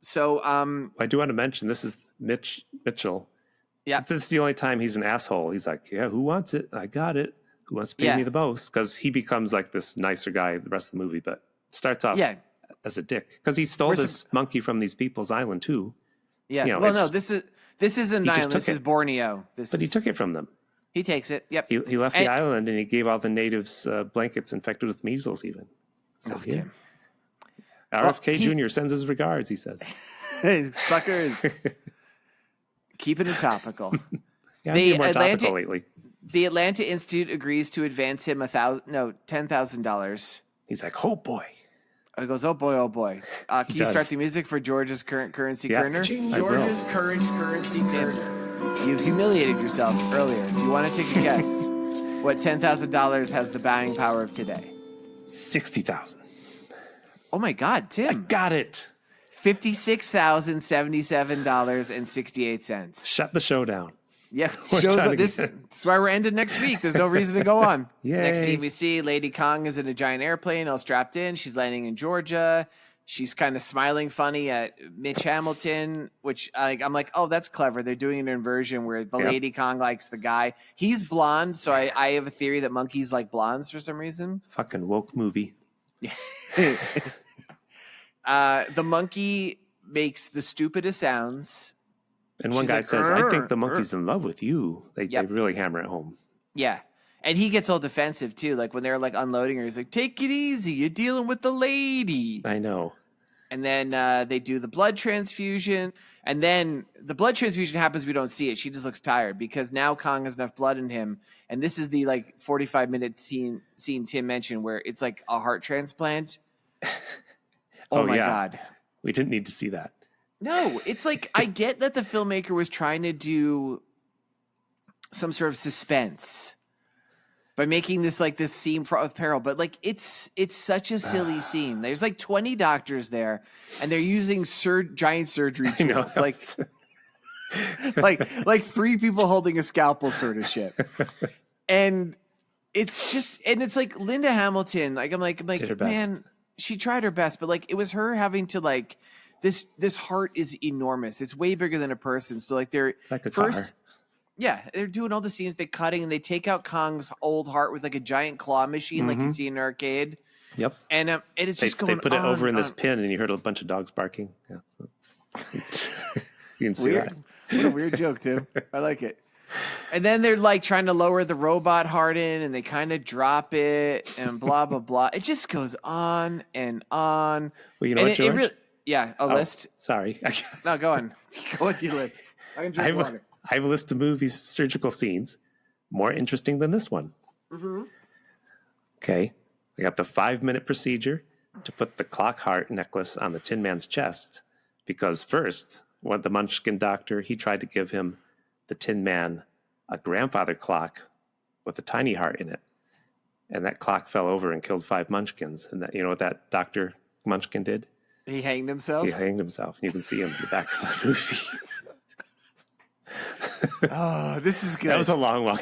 So I do want to mention this is Mitchell. Yeah. This is the only time he's an asshole. He's like, yeah, who wants it? I got it. Who wants to pay me the most? Because he becomes like this nicer guy the rest of the movie, but starts off as a dick because he stole this monkey from these people's island too. Yeah. You know, well, no, this is an island. This is Borneo. But he took it from them. He takes it. Yep. He left the island and he gave all the natives blankets infected with measles even. So, Tim. RFK Jr. sends his regards, he says. Suckers. Keeping it topical. Yeah, more topical lately. The Atlanta Institute agrees to advance him $10,000. He's like, oh boy. He goes, oh boy. Can you start the music for George's current currency Kerner? George's current currency Kerner. You humiliated yourself earlier. Do you want to take a guess what $10,000 has the buying power of today? 60,000. Oh my God, Tim. I got it. $56,077.68. Shut the show down. Yeah, that's why we're ending next week. There's no reason to go on. Yay. Next scene we see Lady Kong is in a giant airplane, all strapped in. She's landing in Georgia. She's kind of smiling funny at Mitch Hamilton, which I'm like, oh, that's clever. They're doing an inversion where the Lady Kong likes the guy. He's blonde, so I have a theory that monkeys like blondes for some reason. Fucking woke movie. The monkey makes the stupidest sounds. And one guy says, I think the monkey's in love with you. They really hammer it home. Yeah. And he gets all defensive, too. Like, when they're, like, unloading her, he's like, take it easy. You're dealing with the lady. I know. And then they do the blood transfusion. And then the blood transfusion happens. We don't see it. She just looks tired because now Kong has enough blood in him. And this is the, like, 45-minute scene Tim mentioned where it's, like, a heart transplant. Oh, my God. We didn't need to see that. No, it's like, I get that the filmmaker was trying to do some sort of suspense by making this like this scene fraught with peril, but like it's such a silly scene. There's like 20 doctors there, and they're using giant surgery tools, like 3 people holding a scalpel, sort of shit. And it's like Linda Hamilton. Like I'm like, man, she tried her best, but like it was her having to like. This heart is enormous. It's way bigger than a person. So like they're like a first, car. Yeah, they're doing all the scenes. They're cutting and they take out Kong's old heart with like a giant claw machine, like you see in an arcade. Yep. And it's just going. They put it over in this pin, and you heard a bunch of dogs barking. Yeah, you can see that. What a weird joke, too. I like it. And then they're like trying to lower the robot heart in, and they kind of drop it, and blah blah blah. It just goes on and on. Well, you know what, George? List. Sorry. No, go on. Go with your list. I have a list of movies, surgical scenes, more interesting than this one. Mm-hmm. Okay. I got the 5-minute procedure to put the clock heart necklace on the Tin Man's chest because first, the Munchkin doctor, he tried to give him, the Tin Man, a grandfather clock with a tiny heart in it. And that clock fell over and killed 5 Munchkins. And that, you know what that Dr. Munchkin did? He hanged himself? He hanged himself. You can see him in the back of the movie. Oh, this is good. That was a long walk.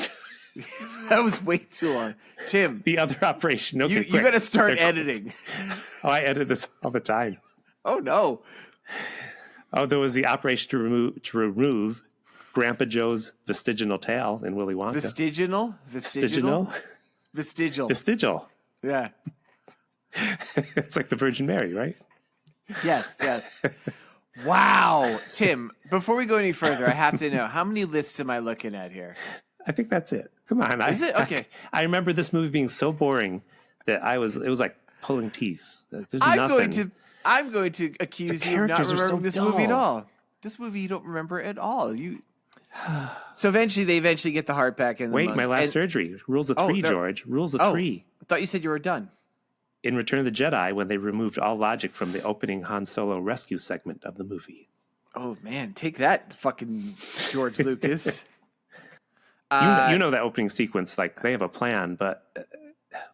That was way too long. Tim. The other operation. Okay, you got to start editing. Oh, I edit this all the time. Oh, no. Oh, there was the operation to remove Grandpa Joe's vestigial tail in Willy Wonka. Vestigial? Vestigial. Vestigial. Yeah. It's like the Virgin Mary, right? Yes. Wow. Tim, before we go any further, I have to know, how many lists am I looking at here? I think that's it. Come on. Is it? Okay. I remember this movie being so boring that it was like pulling teeth. There's I'm nothing. going to accuse you of not characters are so remembering this movie at dull. all. This movie you don't remember at all. So eventually they get the heart back in the Wait, monk. my last And- surgery. Rules of Oh, three, there- George. Rules of Oh. three. I thought you said you were done. In Return of the Jedi, when they removed all logic from the opening Han Solo rescue segment of the movie. Oh man, take that, fucking George Lucas. You know that opening sequence, like they have a plan, but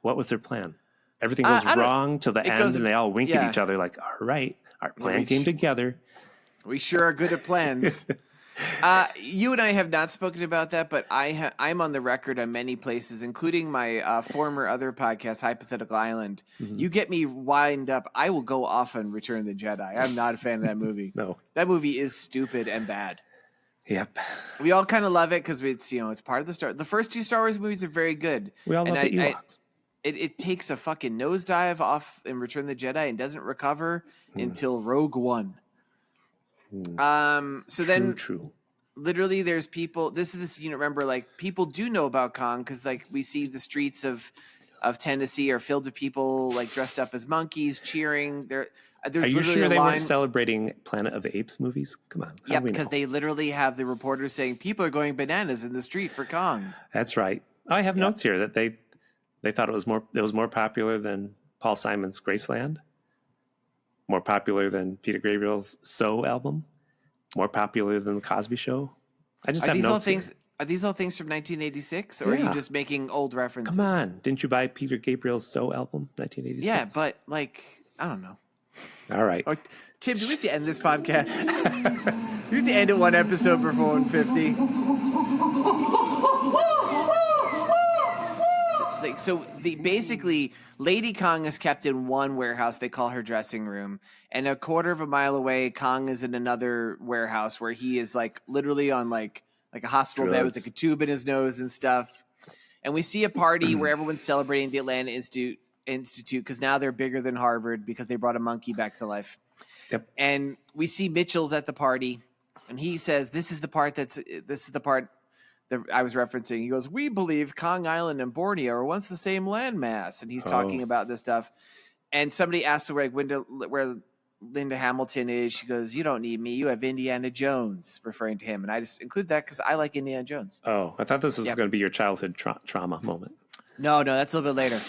what was their plan? Everything goes I don't- wrong till the it end, goes- and they all wink yeah. at each other like, all right, our plan we came sh- together. We sure are good at plans. You and I have not spoken about that, but I'm on the record on many places, including my former other podcast, Hypothetical Island. Mm-hmm. You get me wind up, I will go off on Return of the Jedi. I'm not a fan of that movie. No. That movie is stupid and bad. Yep. We all kind of love it because it's part of the Star. The first two Star Wars movies are very good. We all And love the Ewoks. It takes a fucking nosedive off in Return of the Jedi and doesn't recover until Rogue One. So then True. literally there's people, remember, like, people do know about Kong because, like, we see the streets of Tennessee are filled with people like dressed up as monkeys cheering. There's Are you literally sure a they line, weren't celebrating Planet of the Apes movies? Come on. How yeah, do we because know? they literally have the reporters saying people are going bananas in the street for Kong. That's right. I have notes here that they thought it was more popular than Paul Simon's Graceland, more popular than Peter Gabriel's So album, more popular than the Cosby Show. I just Are have these all notes here. things? Are these all things from 1986, or are you Yeah. just making old references? Come on, didn't you buy Peter Gabriel's So album, 1986? Yeah, but like, I don't know. all right. Oh, Tim, do we have to end this podcast? We have to end it one episode before 150. Basically, Lady Kong is kept in one warehouse they call her dressing room, and a quarter of a mile away, Kong is in another warehouse where he is like literally on like a hospital bed with like a tube in his nose and stuff. And we see a party where everyone's celebrating the Atlanta Institute because now they're bigger than Harvard because they brought a monkey back to life. Yep. And we see Mitchell's at the party, and he says, this is the part that I was referencing. He goes, we believe Kong Island and Borneo are once the same landmass. And he's talking about this stuff. And somebody asked her where Linda Hamilton is. She goes, you don't need me. You have Indiana Jones, referring to him. And I just include that because I like Indiana Jones. Oh, I thought this was going to be your childhood trauma moment. No, that's a little bit later.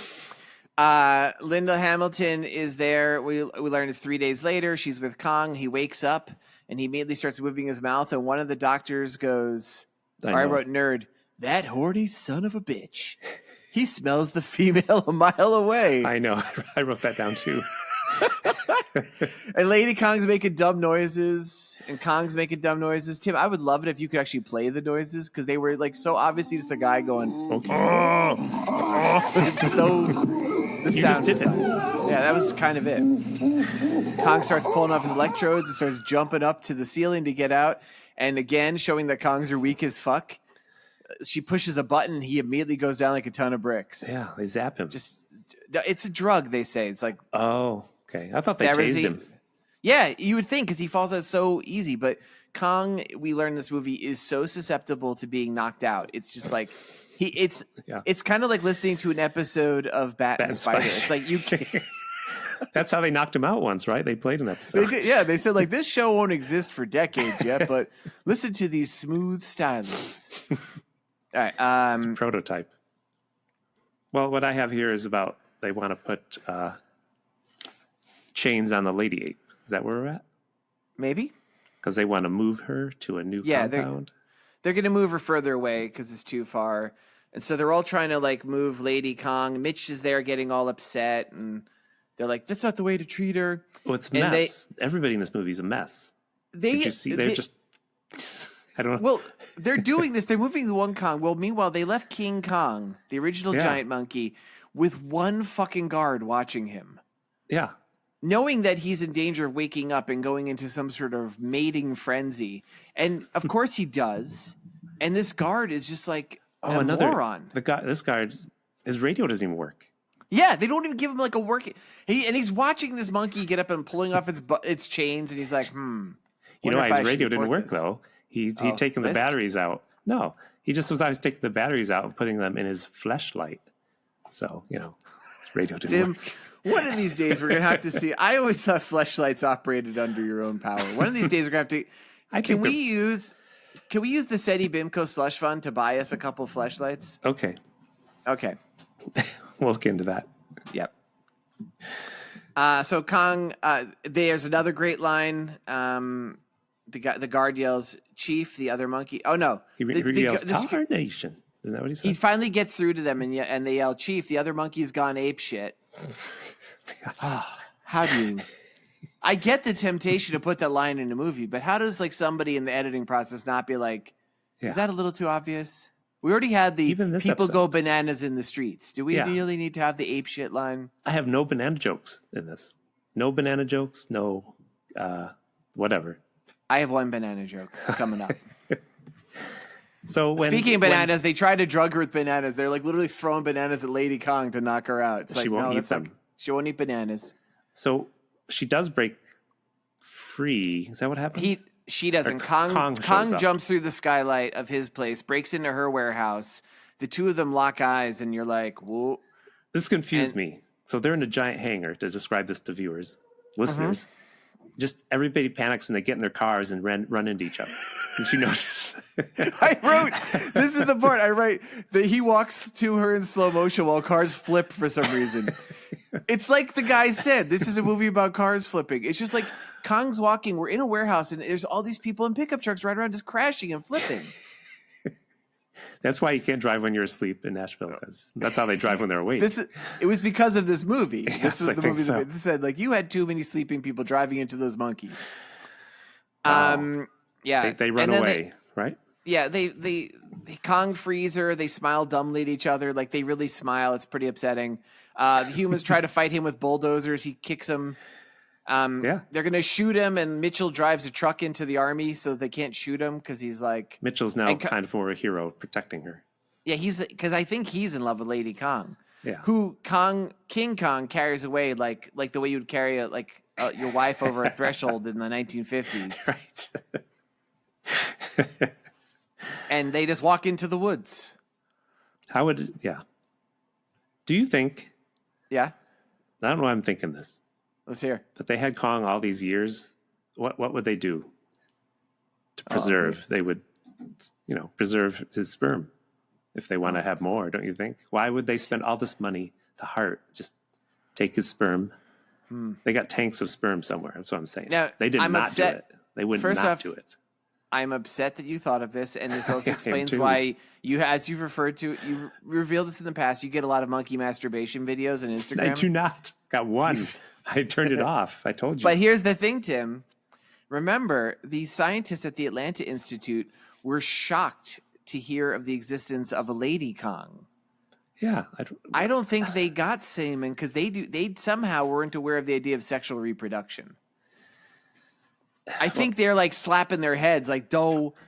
Linda Hamilton is there. We learn it's 3 days later. She's with Kong. He wakes up and he immediately starts moving his mouth. And one of the doctors goes, I wrote nerd, that horny son of a bitch. He smells the female a mile away. I know. I wrote that down too. And Lady Kong's making dumb noises, and Kong's making dumb noises. Tim, I would love it if you could actually play the noises because they were like so obviously just a guy going, Okay. it's so. The You sound just did design. Yeah, that was kind of it. Kong starts pulling off his electrodes and starts jumping up to the ceiling to get out. And again, showing that Kongs are weak as fuck. She pushes a button. He immediately goes down like a ton of bricks. Yeah, they zap him. It's a drug, they say. It's like, oh, okay. I thought they tased him. yeah, you would think because he falls out so easy. But Kong, we learn in this movie, is so susceptible to being knocked out. It's just like it's kind of like listening to an episode of Bat and Spider. It's like you can't. That's how they knocked him out once, right? They played an episode. They said like this show won't exist for decades yet, but listen to these smooth stylings. All right, It's a prototype. Well, what I have here is about they want to put chains on the lady ape. Is that where we're at? maybe. Because they want to move her to a new compound. They're going to move her further away because it's too far, and so they're all trying to like move Lady Kong. Mitch is there, getting all upset, and they're like, "That's not the way to treat her." Oh, it's a mess. Everybody in this movie is a mess. Did you see? They're just. I don't know. Well, they're doing this. They're moving the one Kong. Well, meanwhile, they left King Kong, the original giant monkey, with one fucking guard watching him. Yeah. Knowing that he's in danger of waking up and going into some sort of mating frenzy. And of course he does. And this guard is just like a moron. This guard His radio doesn't even work. Yeah, they don't even give him like a working. He's watching this monkey get up and pulling off its chains, and he's like, You know why his radio didn't work though? He'd taken the batteries out. No, he just was always taking the batteries out and putting them in his fleshlight. So his radio didn't work. One of these days we're gonna have to see. I always thought fleshlights operated under your own power. One of these days we're gonna have to. Can we use the Seddy Bimco slush fund to buy us a couple fleshlights? Okay. We'll look into that. Yep. So Kong, there's another great line. The guard yells, "Chief!" The other monkey. Oh no, he yells, "Tarnation!" Isn't that what he said? He finally gets through to them, and they yell, "Chief!" The other monkey's gone ape shit. How do you? I get the temptation to put that line in a movie, but how does somebody in the editing process not be like, is that a little too obvious? We already had the people episode. Go bananas in the streets. Do we really need to have the ape shit line? I have no banana jokes in this. No banana jokes. No, whatever. I have one banana joke. It's coming up. So speaking of bananas, they tried to drug her with bananas. They're literally throwing bananas at Lady Kong to knock her out. It's she won't eat them. She won't eat bananas. So she does break free. Is that what happens? She doesn't. Kong jumps through the skylight of his place, breaks into her warehouse. The two of them lock eyes, and you're like, whoa. This confused me. So they're in a giant hangar, to describe this to viewers, listeners. Just everybody panics and they get in their cars and run into each other. Did you notice? I wrote, this is the part I write, that he walks to her in slow motion while cars flip for some reason. It's like the guy said, this is a movie about cars flipping. It's just like Kong's walking. We're in a warehouse and there's all these people in pickup trucks right around just crashing and flipping. That's why you can't drive when you're asleep in Nashville, because that's how they drive when they're awake. It was because of this movie. Yes, this was the movie that said, you had too many sleeping people driving into those monkeys. Wow. Yeah. They run away, right? Yeah, they Kong frees her. They smile dumbly at each other. They really smile. It's pretty upsetting. The humans try to fight him with bulldozers. He kicks them. They're going to shoot him, and Mitchell drives a truck into the army so they can't shoot him because he's Mitchell's now kind of more a hero protecting her. Yeah, because I think he's in love with Lady Kong. Yeah. Who King Kong carries away like the way you would carry your wife over a threshold in the 1950s. Right. And they just walk into the woods. Do you think? Yeah. I don't know why I'm thinking this. Let's hear. But they had Kong all these years. What would they do to preserve? They would, preserve his sperm if they want to have more, don't you think? Why would they spend all this money, the heart, just take his sperm? They got tanks of sperm somewhere. That's what I'm saying. Now, they did not do it. They would not do it. I'm upset that you thought of this, and this also explains why as you've referred to, you revealed this in the past, you get a lot of monkey masturbation videos on Instagram. I do not. Got one. I turned it off. I told you. But here's the thing, Tim. Remember, the scientists at the Atlanta Institute were shocked to hear of the existence of a Lady Kong. Yeah. I don't think they got semen because they somehow weren't aware of the idea of sexual reproduction. I think they're slapping their heads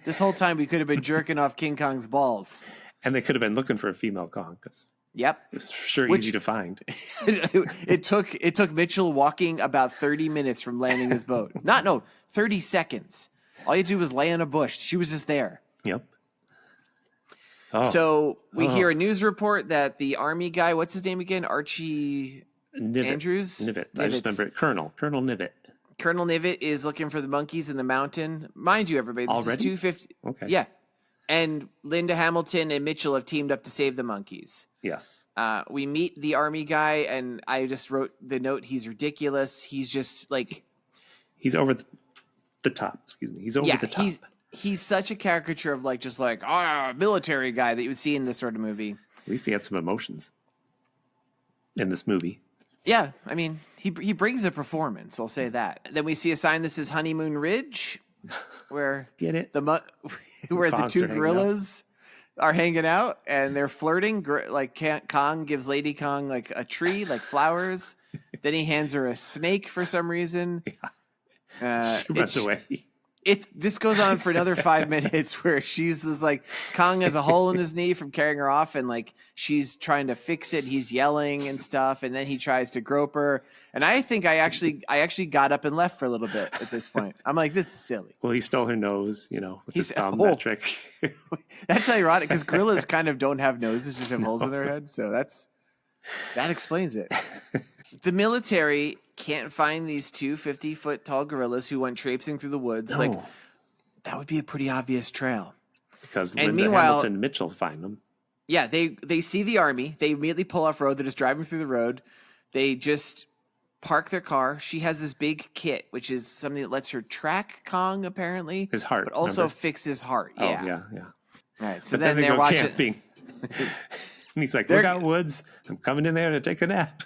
this whole time we could have been jerking off King Kong's balls. And they could have been looking for a female Kong because it was easy to find. It took Mitchell walking about 30 minutes from landing his boat. 30 seconds. All you do was lay in a bush. She was just there. Yep. So we hear a news report that the army guy, what's his name again? Archie Andrews? Nivet. I just remember it. Colonel Nivet. Colonel Nivet is looking for the monkeys in the mountain. Mind you, everybody, this already? is 250. Okay. Yeah. And Linda Hamilton and Mitchell have teamed up to save the monkeys. Yes. We meet the army guy, and I just wrote the note. He's ridiculous. He's just he's over the top. Excuse me. He's over the top. He's such a caricature of military guy that you would see in this sort of movie. At least he had some emotions in this movie. Yeah, I mean, he brings a performance. I'll say that. Then we see a sign that says Honeymoon Ridge, where get it where the two gorillas are hanging out and they're flirting. Kong gives Lady Kong a tree, flowers. Then he hands her a snake for some reason. She runs away. This goes on for another 5 minutes where she's just like, Kong has a hole in his knee from carrying her off, and like she's trying to fix it. He's yelling and stuff, and then he tries to grope her. And I think I actually got up and left for a little bit at this point. I'm like, this is silly. Well, he stole her nose, with his thumb, that trick. That's ironic because gorillas kind of don't have noses, just have holes in their head. So that explains it. The military can't find these two 50-foot tall gorillas who went traipsing through the woods. No. Like, that would be a pretty obvious trail. Because And Linda meanwhile- Hamilton Mitchell find them. Yeah, they see the army. They immediately pull off road. They're just driving through the road. They just park their car. She has this big kit, which is something that lets her track Kong, apparently. His heart, But also remember? fix his heart. Oh, Yeah. yeah. All right, so But then they they're go watching. camping. And he's like, They're- look out, Woods. I'm coming in there to take a nap.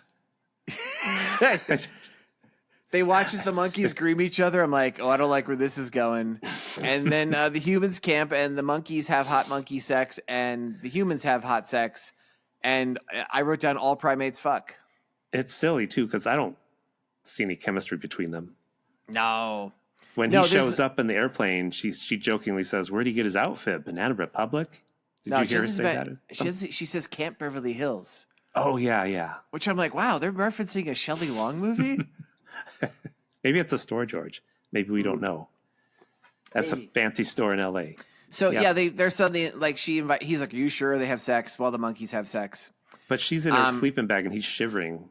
They watch as the monkeys groom each other. I'm like, oh, I don't like where this is going. And then the humans camp, and the monkeys have hot monkey sex, and the humans have hot sex. And I wrote down all primates fuck. It's silly, too, because I don't see any chemistry between them. No. When No, he there's- shows up in the airplane, she jokingly says, where'd he get his outfit? Banana Republic? Did you hear her say that? She says Camp Beverly Hills, Oh, yeah. which I'm like, wow, they're referencing a Shelley Long movie? Maybe it's a store, George. Maybe we don't know. That's Maybe. a fancy store in L.A. So, Yeah. they're suddenly, like, he's like, are you sure they have sex while the monkeys have sex? But she's in her sleeping bag, and he's shivering.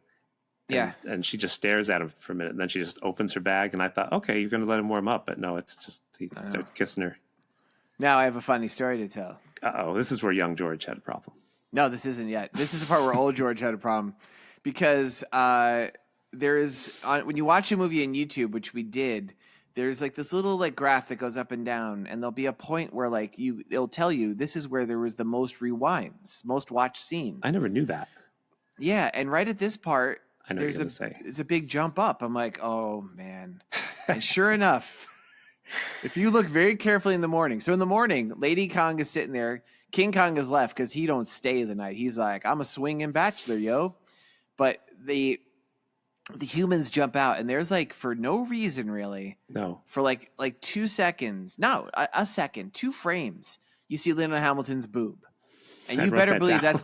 Yeah. And she just stares at him for a minute, and then she just opens her bag, and I thought, okay, you're going to let him warm up. But no, it's just he starts kissing her. Now I have a funny story to tell. Uh-oh, this is where young George had a problem. No, this isn't yet. This is the part where old George had a problem because there is when you watch a movie on YouTube, which we did, there's like this little like graph that goes up and down, and there'll be a point where like it'll tell you this is where there was the most rewinds, most watched scene. I never knew that. Yeah, and right at this part, I know there's you're going to say. it's a big jump up. I'm like, oh man, and sure enough. If you look very carefully in the morning. So in the morning, Lady Kong is sitting there. King Kong is left because he don't stay the night. He's like, I'm a swinging bachelor, yo. But the humans jump out, and there's like, for no reason really, No. for like 2 seconds, no, a second, 2 frames, you see Linda Hamilton's boob. And I you wrote better that believe down. that's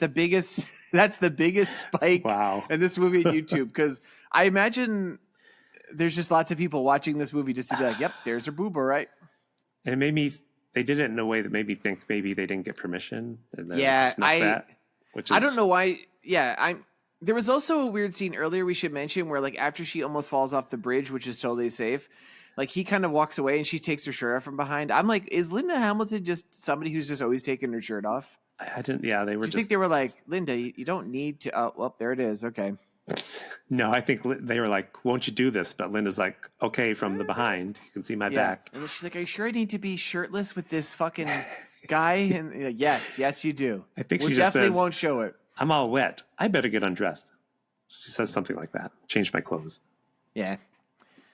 the biggest spike Wow. in this movie on YouTube. Because I imagine there's just lots of people watching this movie just to be like, yep, there's her boob, all right. And it made me, they did it in a way that made me think maybe they didn't get permission. And then Yeah, snuck that, which is, I don't know why. Yeah, there was also a weird scene earlier we should mention where like after she almost falls off the bridge, which is totally safe, like he kind of walks away and she takes her shirt off from behind. I'm like, is Linda Hamilton just somebody who's just always taking her shirt off? I didn't, yeah, they were Do you think they were like, Linda, you don't need to, oh, well, there it is. Okay. No, I think they were like, won't you do this? But Linda's like, okay, from the behind. You can see my back. And she's like, are you sure I need to be shirtless with this fucking guy? And you're like, yes, you do. I think we she just definitely says, won't show it. I'm all wet. I better get undressed. She says something like that. Change my clothes. Yeah.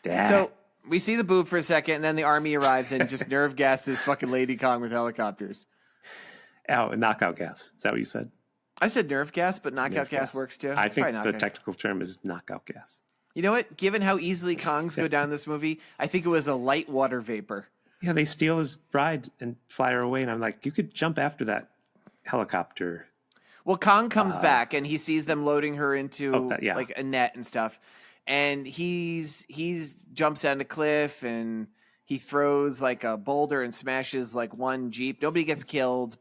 Dad. So we see the boob for a second, and then the army arrives and just nerve gases fucking Lady Kong with helicopters. Oh, knockout gas. Is that what you said? I said nerve gas, but knockout Nerve gas works too. I It's think probably the knockout. technical term is knockout gas. You know what? Given how easily Kongs go down this movie, I think it was a light water vapor. Yeah, they steal his bride and fly her away. And I'm like, you could jump after that helicopter. Well, Kong comes back and he sees them loading her into yeah. like a net and stuff, and he's jumps down the cliff and he throws like a boulder and smashes like one Jeep. Nobody gets killed,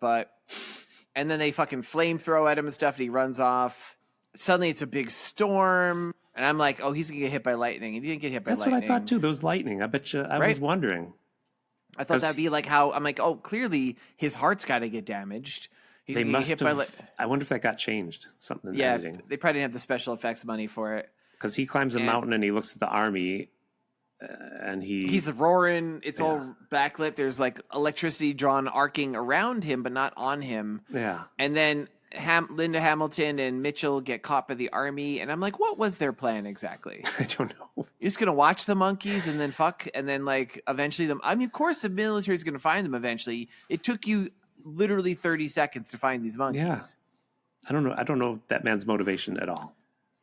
and then they fucking flamethrow at him and stuff, and he runs off. Suddenly, it's a big storm, and I'm like, oh, he's gonna get hit by lightning, and he didn't get hit by That's lightning. what I thought too. Those lightning. I bet you. I Right? was wondering. I thought that'd be like how I'm like, oh, clearly his heart's got to get damaged. He's They gonna get must hit have. by I wonder if that got changed. Something in the yeah. editing. They probably didn't have the special effects money for it. Because he climbs a And- mountain and he looks at the army, and He's roaring. It's all backlit. There's like electricity drawn arcing around him, but not on him. yeah. And then Linda Hamilton and Mitchell get caught by the army. And I'm like, what was their plan exactly? I don't know. You're just going to watch the monkeys and then fuck. And then like eventually them. I mean, of course the military's going to find them eventually. It took you literally 30 seconds to find these monkeys. Yeah. I don't know that man's motivation at all.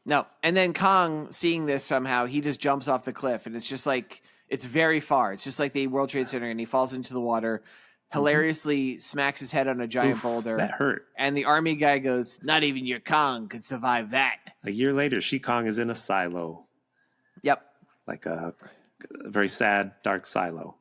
No. And then Kong, seeing this somehow, he just jumps off the cliff. And it's just like It's very far. It's just like the World Trade Center, and he falls into the water, hilariously smacks his head on a giant boulder. That hurt. And the army guy goes, "Not even your Kong could survive that." A year later, Shi Kong is in a silo, Yep. like a very sad, dark silo.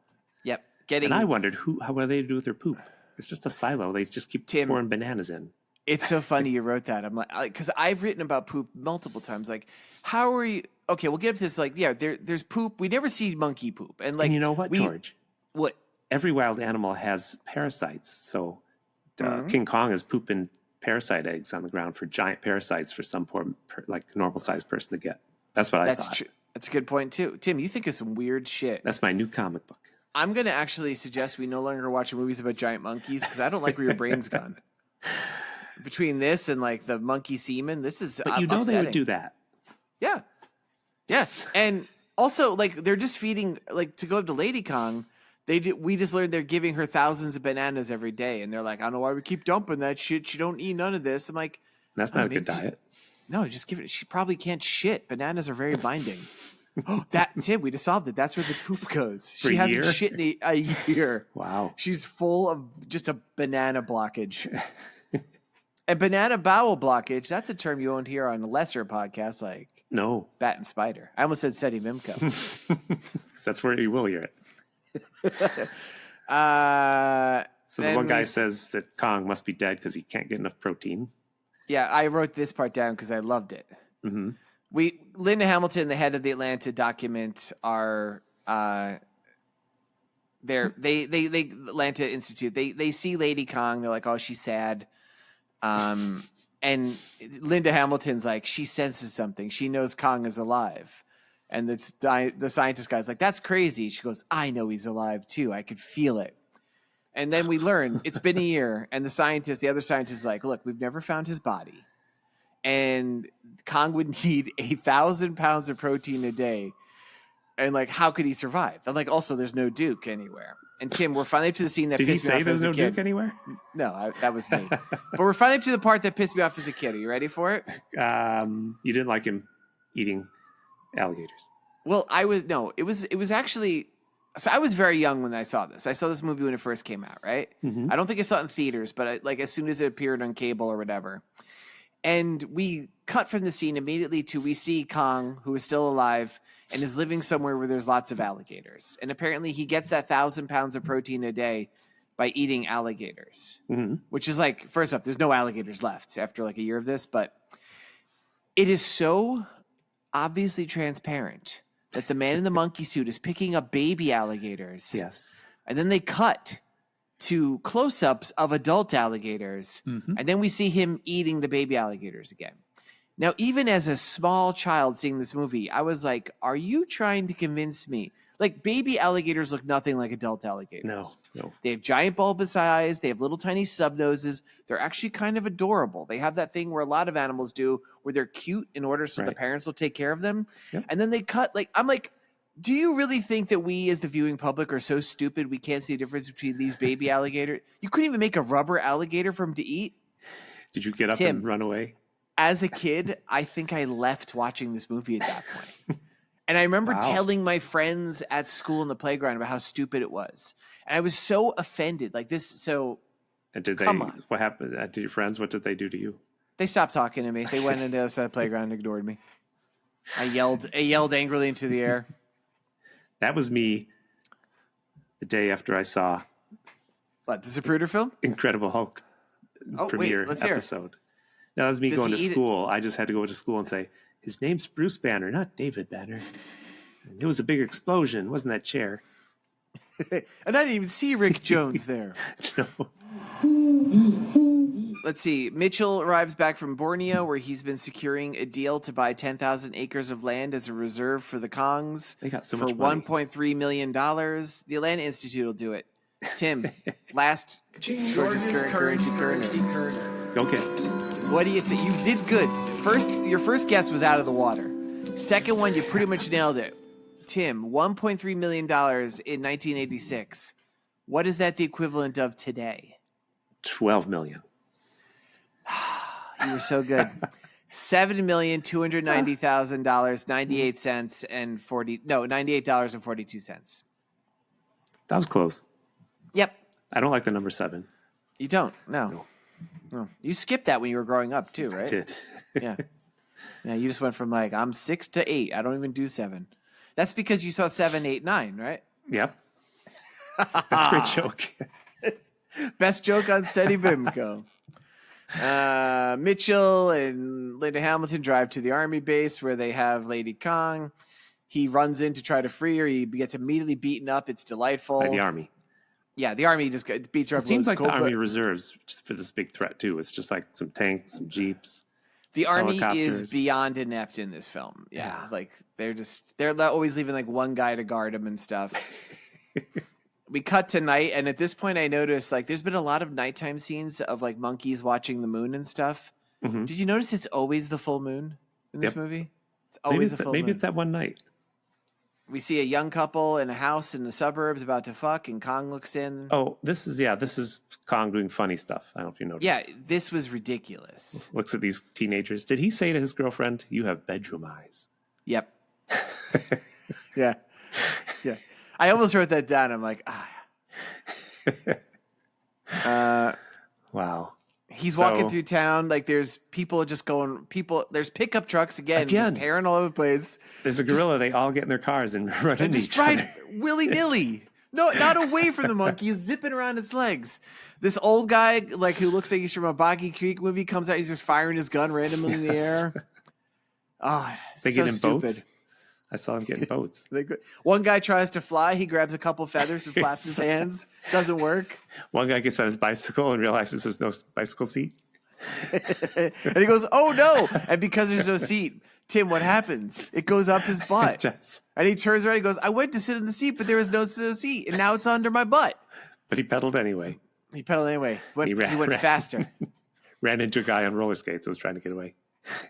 Yep. And I wondered what do they do with their poop? It's just a silo. They just keep pouring bananas in. It's so funny you wrote that. I'm like, because I've written about poop multiple times. Like, how are you? Okay, we'll get up to this. Like, yeah, there's poop. We never see monkey poop. And like, and you know what, George? What? Every wild animal has parasites. So King Kong is pooping parasite eggs on the ground for giant parasites for some poor, like normal sized person to get. That's what I thought. That's true. That's a good point too. Tim, you think of some weird shit. That's my new comic book. I'm going to actually suggest we no longer watch movies about giant monkeys because I don't like where your brain's gone. Between this and like the monkey semen, this is But you know upsetting. they would do that. Yeah. Yeah. And also, like, they're just feeding, like, to go up to Lady Kong, we just learned they're giving her thousands of bananas every day. And they're like, I don't know why we keep dumping that shit. She don't eat none of this. I'm like, that's not a good diet. No, just give it. She probably can't shit. Bananas are very binding. Tim, we just solved it. That's where the poop goes. She hasn't shit in a year. Wow. She's full of just a banana blockage. And banana bowel blockage, that's a term you won't hear on lesser podcasts like Bat and Spider. I almost said Seddy Bimco. That's where you will hear it. So the one guy says that Kong must be dead because he can't get enough protein. Yeah, I wrote this part down because I loved it. Mm-hmm. Linda Hamilton, the head of the Atlanta document, are Atlanta Institute. They see Lady Kong. They're like, oh, she's sad. And Linda Hamilton's like, she senses something. She knows Kong is alive. And the scientist guy's like, that's crazy. She goes, I know he's alive too. I could feel it. And then we learn it's been a year. And the other scientist is like, look, we've never found his body. And Kong would need 1,000 pounds of protein a day. And like, how could he survive? And like, also there's no Duke anywhere. And Tim, we're finally up to the scene that Did he pissed me off say there's as a no kid. Duke anywhere? No, that was me. But we're finally up to the part that pissed me off as a kid. Are you ready for it? You didn't like him eating alligators. Well, it was actually, so I was very young when I saw this. I saw this movie when it first came out, right? Mm-hmm. I don't think I saw it in theaters, but as soon as it appeared on cable or whatever. And we cut from the scene immediately to we see Kong, who is still alive and is living somewhere where there's lots of alligators. And apparently he gets that 1,000 pounds of protein a day by eating alligators, which is like, first off, there's no alligators left after like a year of this, but it is so obviously transparent that the man in the monkey suit is picking up baby alligators. Yes. And then they cut to close-ups of adult alligators, and then we see him eating the baby alligators again. Now, even as a small child seeing this movie, I was like, are you trying to convince me? Like, baby alligators look nothing like adult alligators. No. They have giant bulbous eyes. They have little tiny stub noses. They're actually kind of adorable. They have that thing where a lot of animals do where they're cute in order so the parents will take care of them. Yep. And then they cut, like, I'm like, do you really think that we as the viewing public are so stupid we can't see a difference between these baby alligators? You couldn't even make a rubber alligator for them to eat? Did you get up and run away? As a kid, I think I left watching this movie at that point. And I remember telling my friends at school in the playground about how stupid it was. And I was so offended. Like this, so come on. What happened to your friends? What did they do to you? They stopped talking to me. They went into the other side of the playground and ignored me. I yelled angrily into the air. That was me the day after I saw what, the Zapruder film? Incredible Hulk premiere episode. That was me going to school. I just had to go to school and say, his name's Bruce Banner, not David Banner. And it was a big explosion, wasn't that chair? And I didn't even see Rick Jones there. No. Let's see. Mitchell arrives back from Borneo, where he's been securing a deal to buy 10,000 acres of land as a reserve for the Kongs. They got so for much money. $1.3 million. The Atlanta Institute will do it. Tim, last George's currency. Okay. What do you think? You did good. Your first guess was out of the water. Second one, you pretty much nailed it. Tim, $1.3 million in 1986. What is that the equivalent of today? 12 million. You were so good. $7,290,000, $98.42. That was close. Yep. I don't like the number 7. You don't? No. You skipped that when you were growing up too, right? I did. Yeah. Yeah, you just went from like, I'm 6 to 8. I don't even do 7. That's because you saw 7, 8, 9, right? Yep. That's a great joke. Best joke on Seddy Bimco. Mitchell and Linda Hamilton drive to the army base where they have Lady Kong. He runs in to try to free her. He gets immediately beaten up. It's delightful. By the army. Yeah, the army just beats her up. It seems like the army reserves for this big threat, too. It's just like some tanks, some jeeps. The army helicopters. is beyond inept in this film. Yeah, like they're always leaving like one guy to guard them and stuff. We cut to night, and at this point I noticed like there's been a lot of nighttime scenes of like monkeys watching the moon and stuff. Mm-hmm. Did you notice it's always the full moon in this movie? It's always the full moon. Maybe it's that one night. We see a young couple in a house in the suburbs about to fuck, and Kong looks in. Oh, this is Kong doing funny stuff. I don't know if you noticed. Yeah, this was ridiculous. Looks at these teenagers. Did he say to his girlfriend, "You have bedroom eyes"? Yep. Yeah. I almost wrote that down. I'm like, Wow. He's walking through town. Like there's people just going. There's pickup trucks again, just tearing all over the place. There's a gorilla. They all get in their cars and run into each other. Willy nilly. No, not away from the monkey. He's zipping around its legs. This old guy, like who looks like he's from a Boggy Creek movie, comes out. He's just firing his gun randomly in the air. Oh, they so get in stupid. boats. I saw him getting boats. One guy tries to fly. He grabs a couple feathers and flaps his hands. Doesn't work. One guy gets on his bicycle and realizes there's no bicycle seat. And he goes, "Oh no!" And because there's no seat, Tim, what happens? It goes up his butt. And he turns around. He goes, "I went to sit in the seat, but there was no seat, and now it's under my butt." But he pedaled anyway. He went faster. Ran into a guy on roller skates who was trying to get away.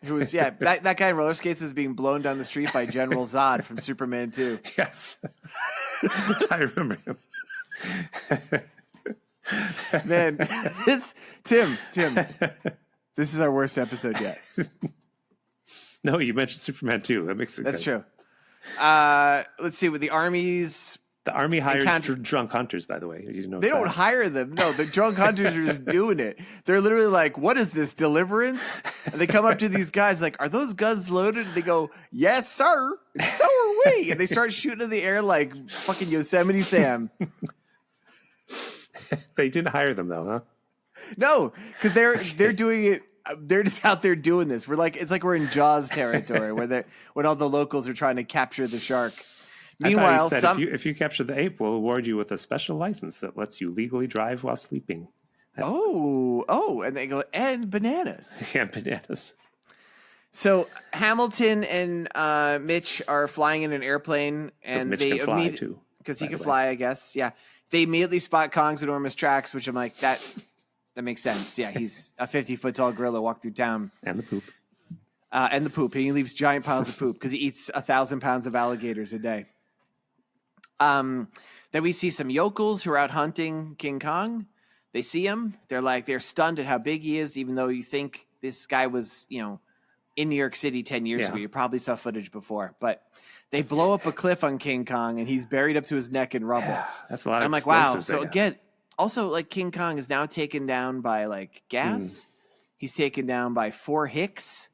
Who was that guy in roller skates was being blown down the street by General Zod from Superman 2. Yes. I remember him. Man, it's Tim. This is our worst episode yet. No, you mentioned Superman 2. That makes it That's good. True. Let's see, with the armies. The army hires drunk hunters, by the way. You didn't know they don't hire them. No, the drunk hunters are just doing it. They're literally like, "What is this, Deliverance?" And they come up to these guys like, "Are those guns loaded?" And they go, "Yes, sir. And so are we." And they start shooting in the air like fucking Yosemite Sam. They didn't hire them though, huh? No, because they're doing it. They're just out there doing this. It's like we're in Jaws territory when all the locals are trying to capture the shark. Meanwhile, if you capture the ape, we'll award you with a special license that lets you legally drive while sleeping. And they go, and bananas. Yeah, bananas. So Hamilton and Mitch are flying in an airplane, and Mitch can fly too, because he can fly, I guess. Yeah, they immediately spot Kong's enormous tracks, which I'm like, that makes sense. Yeah, he's a 50-foot tall gorilla walk through town, and the poop, and he leaves giant piles of poop because he eats 1,000 pounds of alligators a day. Then we see some yokels who are out hunting King Kong. They see him. They're stunned at how big he is, even though you think this guy was, in New York City 10 years ago. You probably saw footage before. But they blow up a cliff on King Kong, and he's buried up to his neck in rubble. Yeah, that's a lot of I'm like, wow. So again, also, like, King Kong is now taken down by, like, gas. He's taken down by 4 hicks.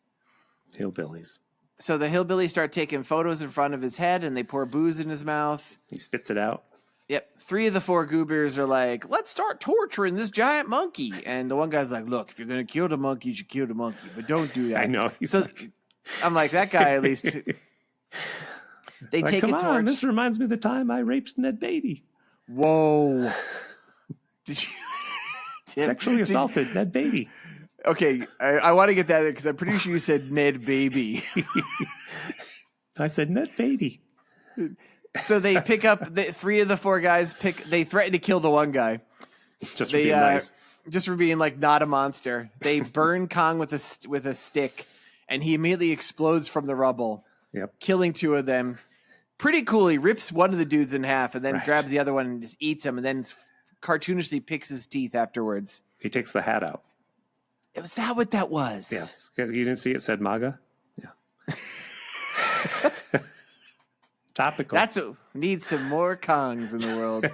Hillbillies. So the hillbillies start taking photos in front of his head, and they pour booze in his mouth. He spits it out. Yep. 3 of the 4 goobers are like, "Let's start torturing this giant monkey." And the one guy's like, "Look, if you're going to kill the monkey, you should kill the monkey. But don't do that." I know. I'm like, that guy at least. They take come a torch. On, this reminds me of the time I raped Ned Beatty. Whoa. Did you? Sexually assaulted Ned Beatty. Okay, I want to get that because I'm pretty sure you said Ned Baby. I said Ned Beatty. So they pick up 3 of the 4 guys. They threaten to kill the one guy. Just for being nice. Just for being like not a monster. They burn Kong with a stick, and he immediately explodes from the rubble. Yep. Killing 2 of them. Pretty cool. He rips one of the dudes in half, and then grabs the other one and just eats him, and then cartoonishly picks his teeth afterwards. He takes the hat out. Was that what that was? Yes, You didn't see it said MAGA? Yeah. Topical. Need some more Kongs in the world.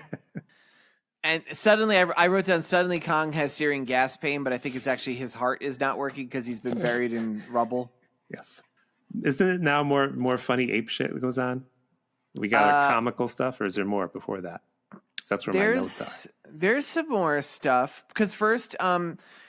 And suddenly, I wrote down, suddenly Kong has searing gas pain, but I think it's actually his heart is not working because he's been buried in rubble. Yes. Isn't it now more funny ape shit that goes on? We got comical stuff, or is there more before that? That's where my notes are. There's some more stuff because first,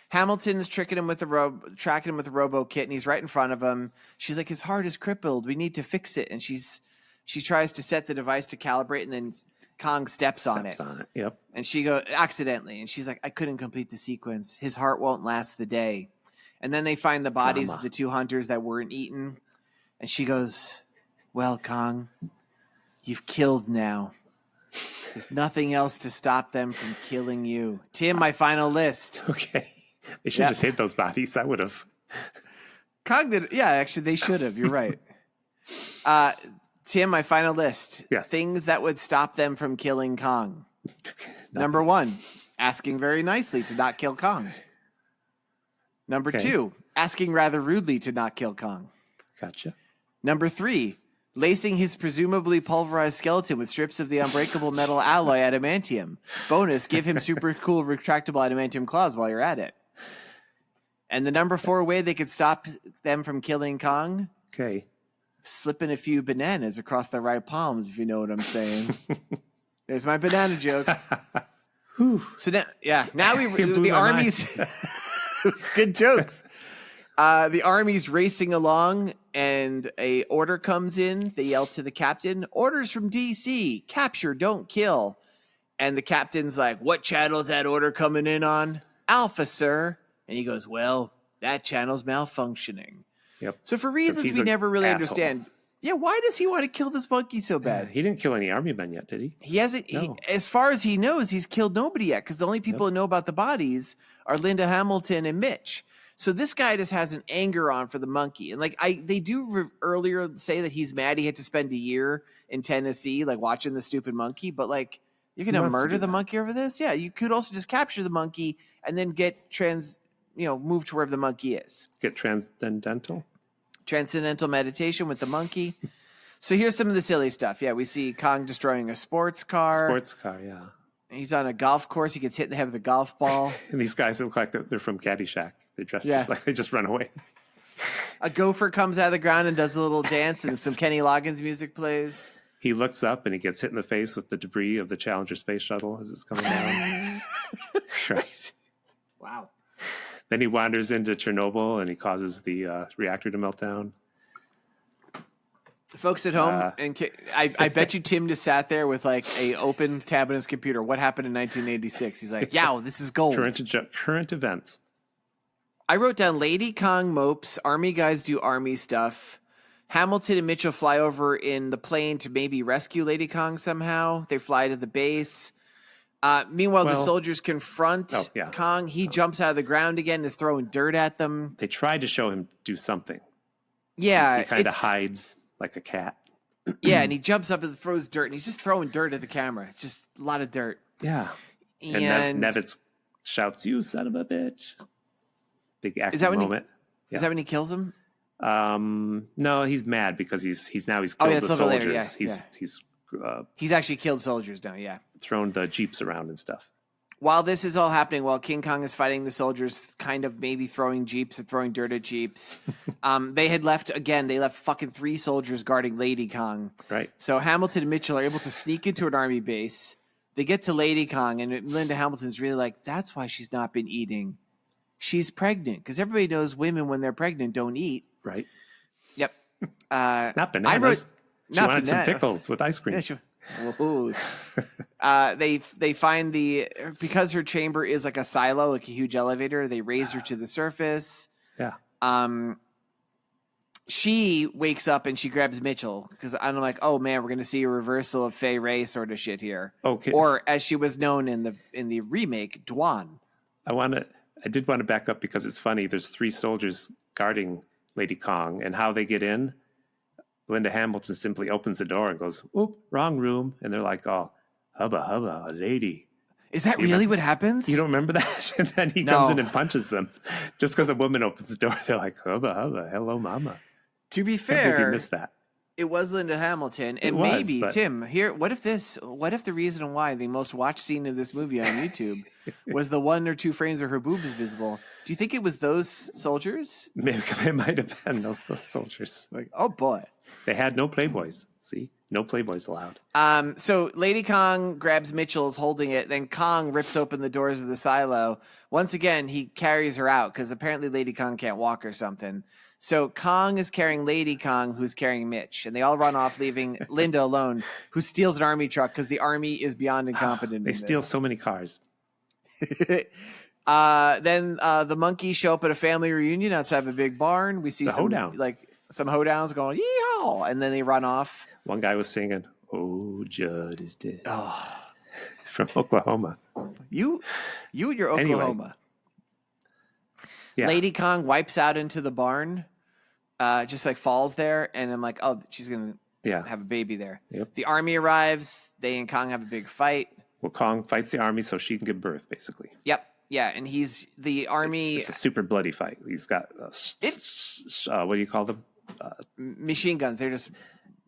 Hamilton's tracking him with the robo kit, and he's right in front of him. She's like, his heart is crippled. We need to fix it, and she tries to set the device to calibrate, and then Kong steps on it. Yep. And she goes accidentally, and she's like, I couldn't complete the sequence. His heart won't last the day. And then they find the bodies of the two hunters that weren't eaten, and she goes, well, Kong, you've killed now. There's nothing else to stop them from killing you. Tim, my final list. Okay. They should just hit those bodies. I would have. Kong did. Yeah, actually, they should have. You're right. Tim, my final list. Yes. Things that would stop them from killing Kong. Number 1, asking very nicely to not kill Kong. Number 2, asking rather rudely to not kill Kong. Gotcha. Number 3, lacing his presumably pulverized skeleton with strips of the unbreakable metal alloy adamantium. Bonus, give him super cool retractable adamantium claws while you're at it. And the number 4 way they could stop them from killing Kong? Okay. Slipping a few bananas across their right palms, if you know what I'm saying. There's my banana joke. So now the army's... It's good jokes. The army's racing along, and a order comes in. They yell to the captain, orders from DC, capture, don't kill. And the captain's like, what channel is that order coming in on? Alpha, sir. And he goes, well, that channel's malfunctioning. Yep. So for reasons we never really understand. Yeah, why does he want to kill this monkey so bad? He didn't kill any army men yet, did he? He hasn't. No. As far as he knows, he's killed nobody yet because the only people who know about the bodies are Linda Hamilton and Mitch. So this guy just has an anger on for the monkey. And they do earlier say that he's mad he had to spend a year in Tennessee, watching the stupid monkey. But you're going to murder the monkey over this? Yeah, you could also just capture the monkey and then get move to wherever the monkey is. Get transcendental meditation with the monkey. So here's some of the silly stuff. Yeah, we see Kong destroying a sports car. Yeah. He's on a golf course. He gets hit in the head with a golf ball. And these guys look like they're from Caddyshack. They're dressed just like they just run away. A gopher comes out of the ground and does a little dance, and some Kenny Loggins music plays. He looks up and he gets hit in the face with the debris of the Challenger space shuttle as it's coming down. Right. Wow. Then he wanders into Chernobyl and he causes the reactor to melt down. Folks at home, I bet you Tim just sat there with a open tab on his computer. What happened in 1986? He's like, "Yow, this is gold." Current events. I wrote down Lady Kong mopes. Army guys do army stuff. Hamilton and Mitchell fly over in the plane to maybe rescue Lady Kong somehow. They fly to the base. Meanwhile, the soldiers confront Kong. He jumps out of the ground again and is throwing dirt at them. They tried to show him do something. Yeah. He kind of hides like a cat. Yeah, and he jumps up and throws dirt, and he's just throwing dirt at the camera. It's just a lot of dirt. Yeah. And Nevitz shouts, "You son of a bitch." Big action moment. Is that when he kills him? No, he's mad because he's killed the soldiers. Later. He's actually killed soldiers now, yeah. Thrown the jeeps around and stuff. While this is all happening, while King Kong is fighting the soldiers, kind of maybe throwing jeeps or throwing dirt at jeeps, they had left fucking 3 soldiers guarding Lady Kong. Right. So Hamilton and Mitchell are able to sneak into an army base. They get to Lady Kong, and Linda Hamilton's really like, that's why she's not been eating. She's pregnant, because everybody knows women, when they're pregnant, don't eat. Right. Yep. Not bananas. She wanted some pickles with ice cream. Yeah, they find because her chamber is like a silo, like a huge elevator. They raise her to the surface. Yeah. She wakes up and she grabs Mitchell because I'm like, oh man, we're gonna see a reversal of Fay Ray sort of shit here. Okay. Or as she was known in the remake, Dwan. I did want to back up because it's funny. There's 3 soldiers guarding Lady Kong, and how they get in. Linda Hamilton simply opens the door and goes, "Oop, wrong room." And they're like, "Oh, hubba, hubba, a lady." Is that really what happens? You don't remember that? And then he comes in and punches them. Just because a woman opens the door, they're like, hubba, hubba, hello, mama. To be Can't believe you fair, missed that. it was Linda Hamilton. And It was, maybe, but- Tim, here, what if the reason why the most watched scene of this movie on YouTube was the 1 or 2 frames where her boob is visible? Do you think it was those soldiers? Maybe it might have been those soldiers. Like, oh boy. They had no Playboys. See? No Playboys allowed. So Lady Kong grabs Mitchell's holding it. Then Kong rips open the doors of the silo. Once again, he carries her out because apparently Lady Kong can't walk or something. So Kong is carrying Lady Kong, who's carrying Mitch. And they all run off, leaving Linda alone, who steals an army truck because the army is beyond incompetent. They steal so many cars. Then the monkeys show up at a family reunion outside of a big barn. We see It's a hoedown. some hoedowns going, yeehaw, and then they run off. One guy was singing, "Oh, Judd is dead." From Oklahoma. You and your Anyway. Oklahoma. Yeah. Lady Kong wipes out into the barn, just like falls there, and I'm like, oh, she's gonna have a baby there. Yep. The army arrives. They and Kong have a big fight. Well, Kong fights the army so she can give birth, basically. Yep. Yeah, and he's the army It's a super bloody fight. He's got, what do you call them? machine guns. They're just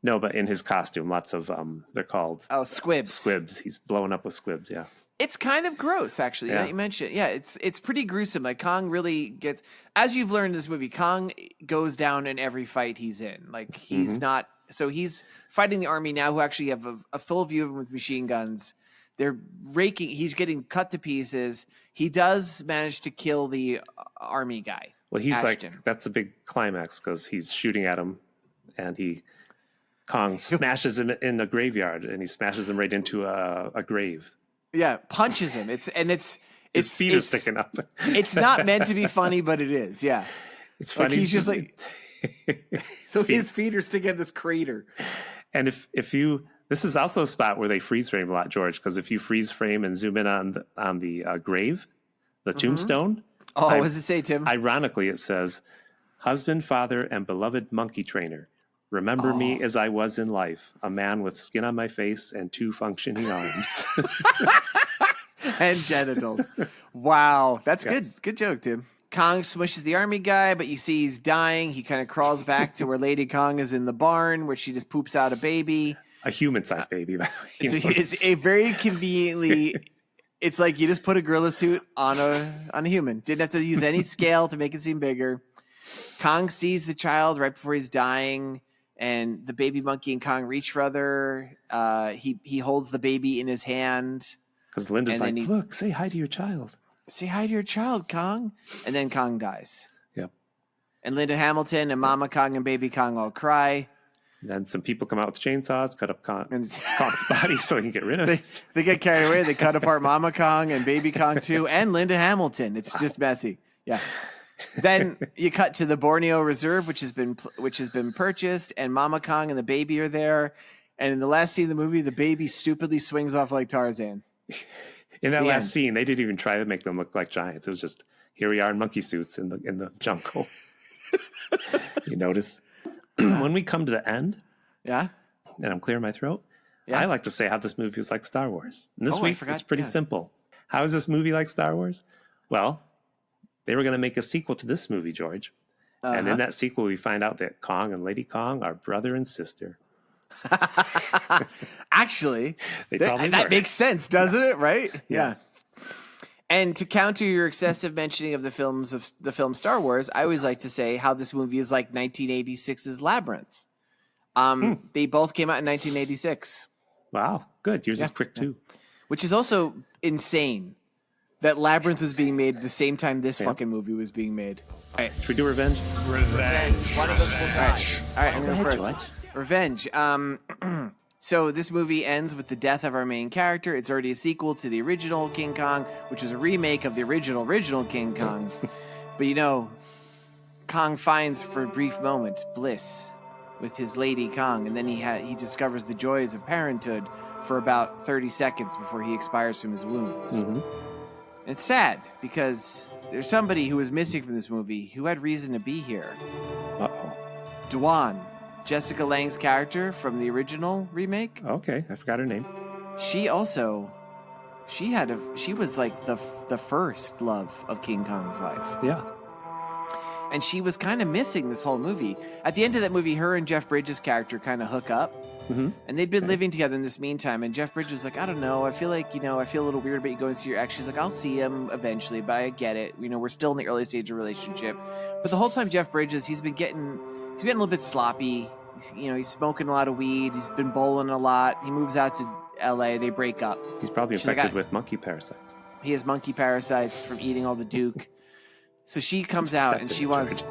No, but in his costume, lots of, they're called squibs. squibs. He's blowing up with squibs, yeah. It's kind of gross, actually. Yeah. You mentioned, it's pretty gruesome. Like Kong really gets, as you've learned in this movie, Kong goes down in every fight he's in. Like he's not. So he's fighting the army now, who actually have a full view of him with machine guns. They're raking. He's getting cut to pieces. He does manage to kill the army guy. Well, he's Ashton. like, that's a big climax because he's shooting at him and Kong smashes him in a graveyard and he smashes him right into a grave. Yeah, punches him. His feet are sticking up. It's not meant to be funny, but it is. Yeah, It's funny. Like he's just like, so feet. his feet are sticking in this crater. And if you, this is also a spot where they freeze frame a lot, George, because if you freeze frame and zoom in on the grave, the tombstone. Oh, what does it say, Tim? Ironically, it says, "Husband, father, and beloved monkey trainer. Remember me as I was in life, a man with skin on my face and 2 functioning arms." And genitals. Wow. That's Yes. good. Good joke, Tim. Kong smushes the army guy, but you see he's dying. He kind of crawls back to where Lady Kong is in the barn, where she just poops out a baby. A human-sized baby, by the way. It's a very conveniently. It's like you just put a gorilla suit on a human. Didn't have to use any scale to make it seem bigger. Kong sees the child right before he's dying, and the baby monkey and Kong reach for other. He holds the baby in his hand. Because Linda's And like, then look, say hi to your child. Say hi to your child, Kong. And then Kong dies. Yep. And Linda Hamilton and Mama Kong and Baby Kong all cry. And then some people come out with chainsaws, cut up And Kong's body so he can get rid of it. they get carried away. They cut apart Mama Kong and Baby Kong too, and Linda Hamilton. It's just messy. Yeah. Then you cut to the Borneo Reserve, which has been purchased, and Mama Kong and the baby are there. And in the last scene of the movie, the baby stupidly swings off like Tarzan. In that The last end. scene, they didn't even try to make them look like giants. It was just, here we are in monkey suits in the jungle. You notice? When we come to the end, Yeah. and I'm clearing my throat, Yeah. I like to say how this movie is like Star Wars. And this Oh, I week, forgot, it's pretty yeah. simple. How is this movie like Star Wars? Well, they were going to make a sequel to this movie, George. And in that sequel, we find out that Kong and Lady Kong are brother and sister. Actually, They probably that were. makes sense, doesn't it? Right? Yes. And to counter your excessive mentioning of the film Star Wars, I always like to say how this movie is like 1986's Labyrinth. They both came out in 1986, Wow. Good. Yours is quick, too. which is also insane that Labyrinth was being made at the same time this fucking movie was being made. All right. Should we do Revenge? One of us will die. All right, I'm going ahead, first. George. Revenge. So this movie ends with the death of our main character. It's already a sequel to the original King Kong, which was a remake of the original King Kong. But you know, Kong finds for a brief moment bliss with his Lady Kong, and then he discovers the joys of parenthood for about 30 seconds before he expires from his wounds. Mm-hmm. And it's sad because there's somebody who was missing from this movie who had reason to be here. Uh-oh. Dwan, Jessica Lange's character from the original remake. Okay. I forgot her name. She also she was like the first love of King Kong's life. Yeah. And she was kind of missing this whole movie. At the end of that movie, her and Jeff Bridges' character kind of hook up. Mm-hmm. And they'd been living together in this meantime. And Jeff Bridges was like, I don't know. I feel like, I feel a little weird about you going to see your ex. She's like, I'll see him eventually, but I get it. We're still in the early stage of relationship. But the whole time, Jeff Bridges, he's been getting a little bit sloppy. He's smoking a lot of weed. He's been bowling a lot. He moves out to LA. They break up. He's probably She's like, infected with monkey parasites. He has monkey parasites from eating all the Duke. So she comes out and she wants.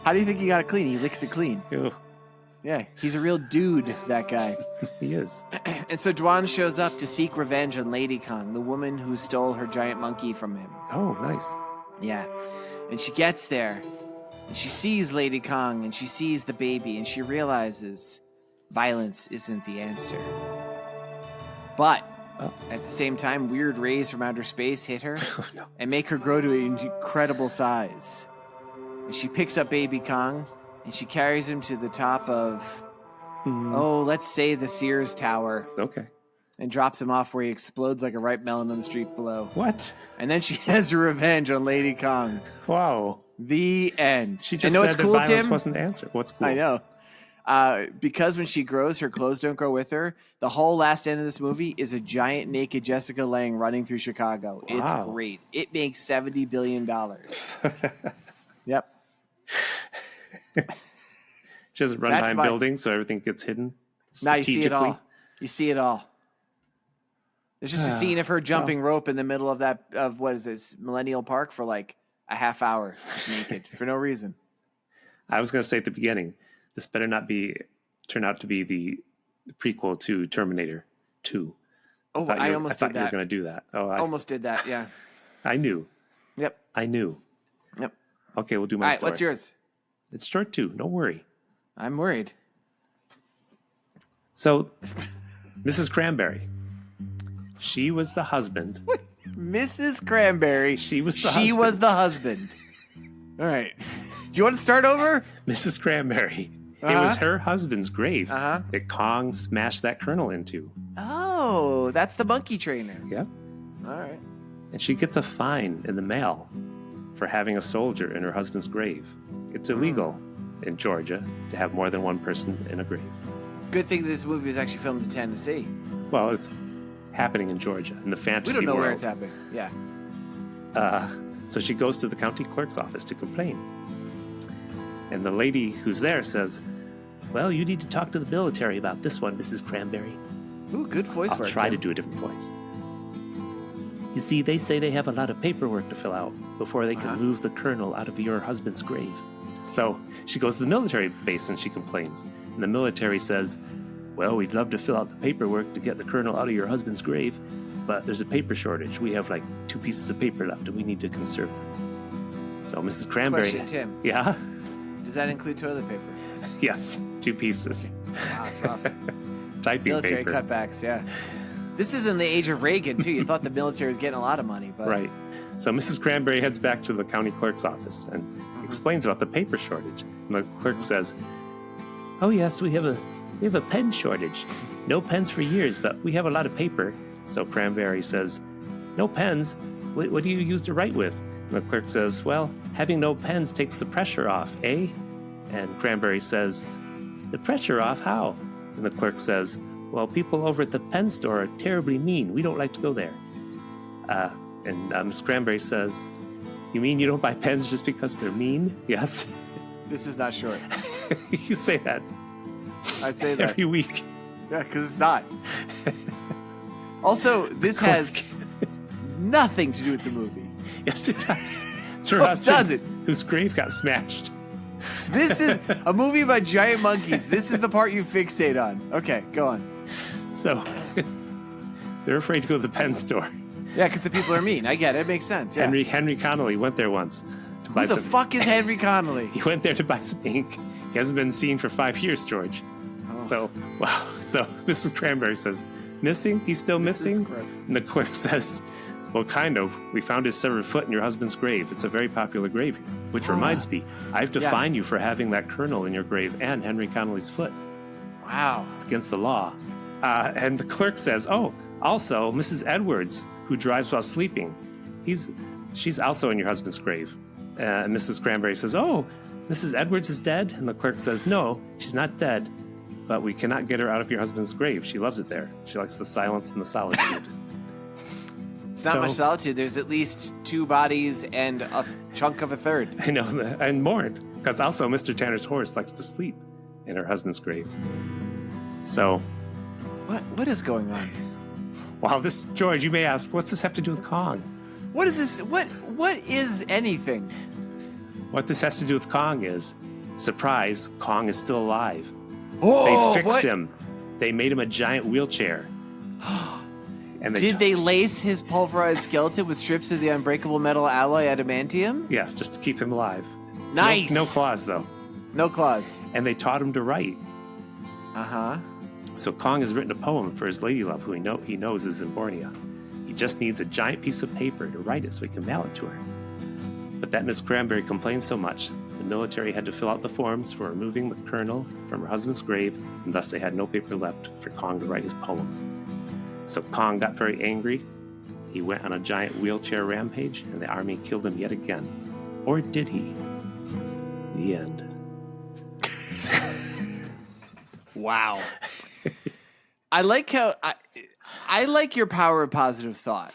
How do you think he got it clean? He licks it clean. Ew. Yeah, he's a real dude, that guy. He is. And so Dwan shows up to seek revenge on Lady Kong, the woman who stole her giant monkey from him. Oh, nice. Yeah. And she gets there, and she sees Lady Kong, and she sees the baby, and she realizes violence isn't the answer. But at the same time, weird rays from outer space hit her and make her grow to an incredible size. And she picks up baby Kong, and she carries him to the top of, let's say the Sears Tower. Okay. And drops him off where he explodes like a ripe melon on the street below. What? And then she has her revenge on Lady Kong. Wow. The end. She just said said that cool, violence Tim? wasn't the answer. What's cool? I know. Because when she grows, her clothes don't grow with her. The whole last end of this movie is a giant naked Jessica Lange running through Chicago. Wow. It's great. It makes $70 billion. Yep. She doesn't run behind buildings, so everything gets hidden. Now you see it all. You see it all. There's just a scene of her jumping rope in the middle of what is this, Millennial Park for like a half hour, just naked for no reason. I was going to say at the beginning, this better not turn out to be the prequel to Terminator 2. Oh, I almost did that. You were going to do that. Oh, I almost did that. Yeah. I knew. Yep. I knew. Yep. Okay, we'll do my story. story. What's yours? It's short too. Don't worry. I'm worried. So, Mrs. Cranberry, she was the husband. Mrs. Cranberry. She was the husband. All right. Do you want to start over? Mrs. Cranberry. It was her husband's grave that Kong smashed that kernel into. Oh, that's the monkey trainer. Yep. All right. And she gets a fine in the mail for having a soldier in her husband's grave. It's illegal in Georgia to have more than one person in a grave. Good thing this movie was actually filmed in Tennessee. Well, it's happening in Georgia, in the fantasy world. We don't know where it's happening. Yeah. So she goes to the county clerk's office to complain. And the lady who's there says, well, you need to talk to the military about this one, Mrs. Cranberry. Ooh, good voice work. I'll try to do a different voice. You see, they say they have a lot of paperwork to fill out before they can move the kernel out of your husband's grave. So she goes to the military base and she complains. And the military says, well, we'd love to fill out the paperwork to get the kernel out of your husband's grave, but there's a paper shortage. We have like 2 pieces of paper left and we need to conserve them. So Mrs. Cranberry... Question, Tim. Yeah? Does that include toilet paper? Yes, 2 pieces. Wow, it's rough. Typing military paper. Cutbacks, yeah. This is in the age of Reagan, too. You thought the military was getting a lot of money, but... Right. So Mrs. Cranberry heads back to the county clerk's office and explains about the paper shortage. And the clerk says, oh, yes, we have a pen shortage. No pens for years, but we have a lot of paper. So Cranberry says, no pens? What do you use to write with? And the clerk says, well, having no pens takes the pressure off, eh? And Cranberry says, the pressure off? How? And the clerk says, well, people over at the pen store are terribly mean. We don't like to go there. And Miss Cranberry says, you mean you don't buy pens just because they're mean? Yes. This is not short. You say that. I'd say that. Every week. Yeah, because it's not. Also, this has nothing to do with the movie. Yes, it does. It's her husband whose grave got smashed. This is a movie about giant monkeys. This is the part you fixate on. Okay, go on. So, they're afraid to go to the pen store. Yeah, because the people are mean. I get it. It makes sense. Yeah. Henry Connolly went there once to buy Who the fuck is Henry Connolly? He went there to buy some ink. He hasn't been seen for 5 years, George. Oh. So Mrs. Cranberry says, missing? He's still missing? And the clerk says, well, kind of. We found his severed foot in your husband's grave. It's a very popular grave here. Which reminds me, I have to fine you for having that kernel in your grave and Henry Connolly's foot. Wow. It's against the law. And the clerk says, oh, Also, Mrs. Edwards, who drives while sleeping, she's also in your husband's grave. And Mrs. Cranberry says, oh, Mrs. Edwards is dead? And the clerk says, no, she's not dead, but we cannot get her out of your husband's grave. She loves it there. She likes the silence and the solitude. It's not much solitude. There's at least 2 bodies and a chunk of a third. I know, and more, because also Mr. Tanner's horse likes to sleep in her husband's grave. So, What is going on? wow, this, George, you may ask, what's this have to do with Kong? What is this? What is anything? What this has to do with Kong is, surprise, Kong is still alive. Oh, they fixed him. They made him a giant wheelchair. And Did they lace his pulverized skeleton with strips of the unbreakable metal alloy adamantium? Yes, just to keep him alive. Nice. No claws, though. No claws. And they taught him to write. Uh-huh. So Kong has written a poem for his lady love, who he knows is in Borneo. He just needs a giant piece of paper to write it so he can mail it to her. But that Miss Cranberry complained so much, the military had to fill out the forms for removing the colonel from her husband's grave, and thus they had no paper left for Kong to write his poem. So Kong got very angry. He went on a giant wheelchair rampage, and the army killed him yet again. Or did he? The end. Wow. I like how I like your power of positive thought.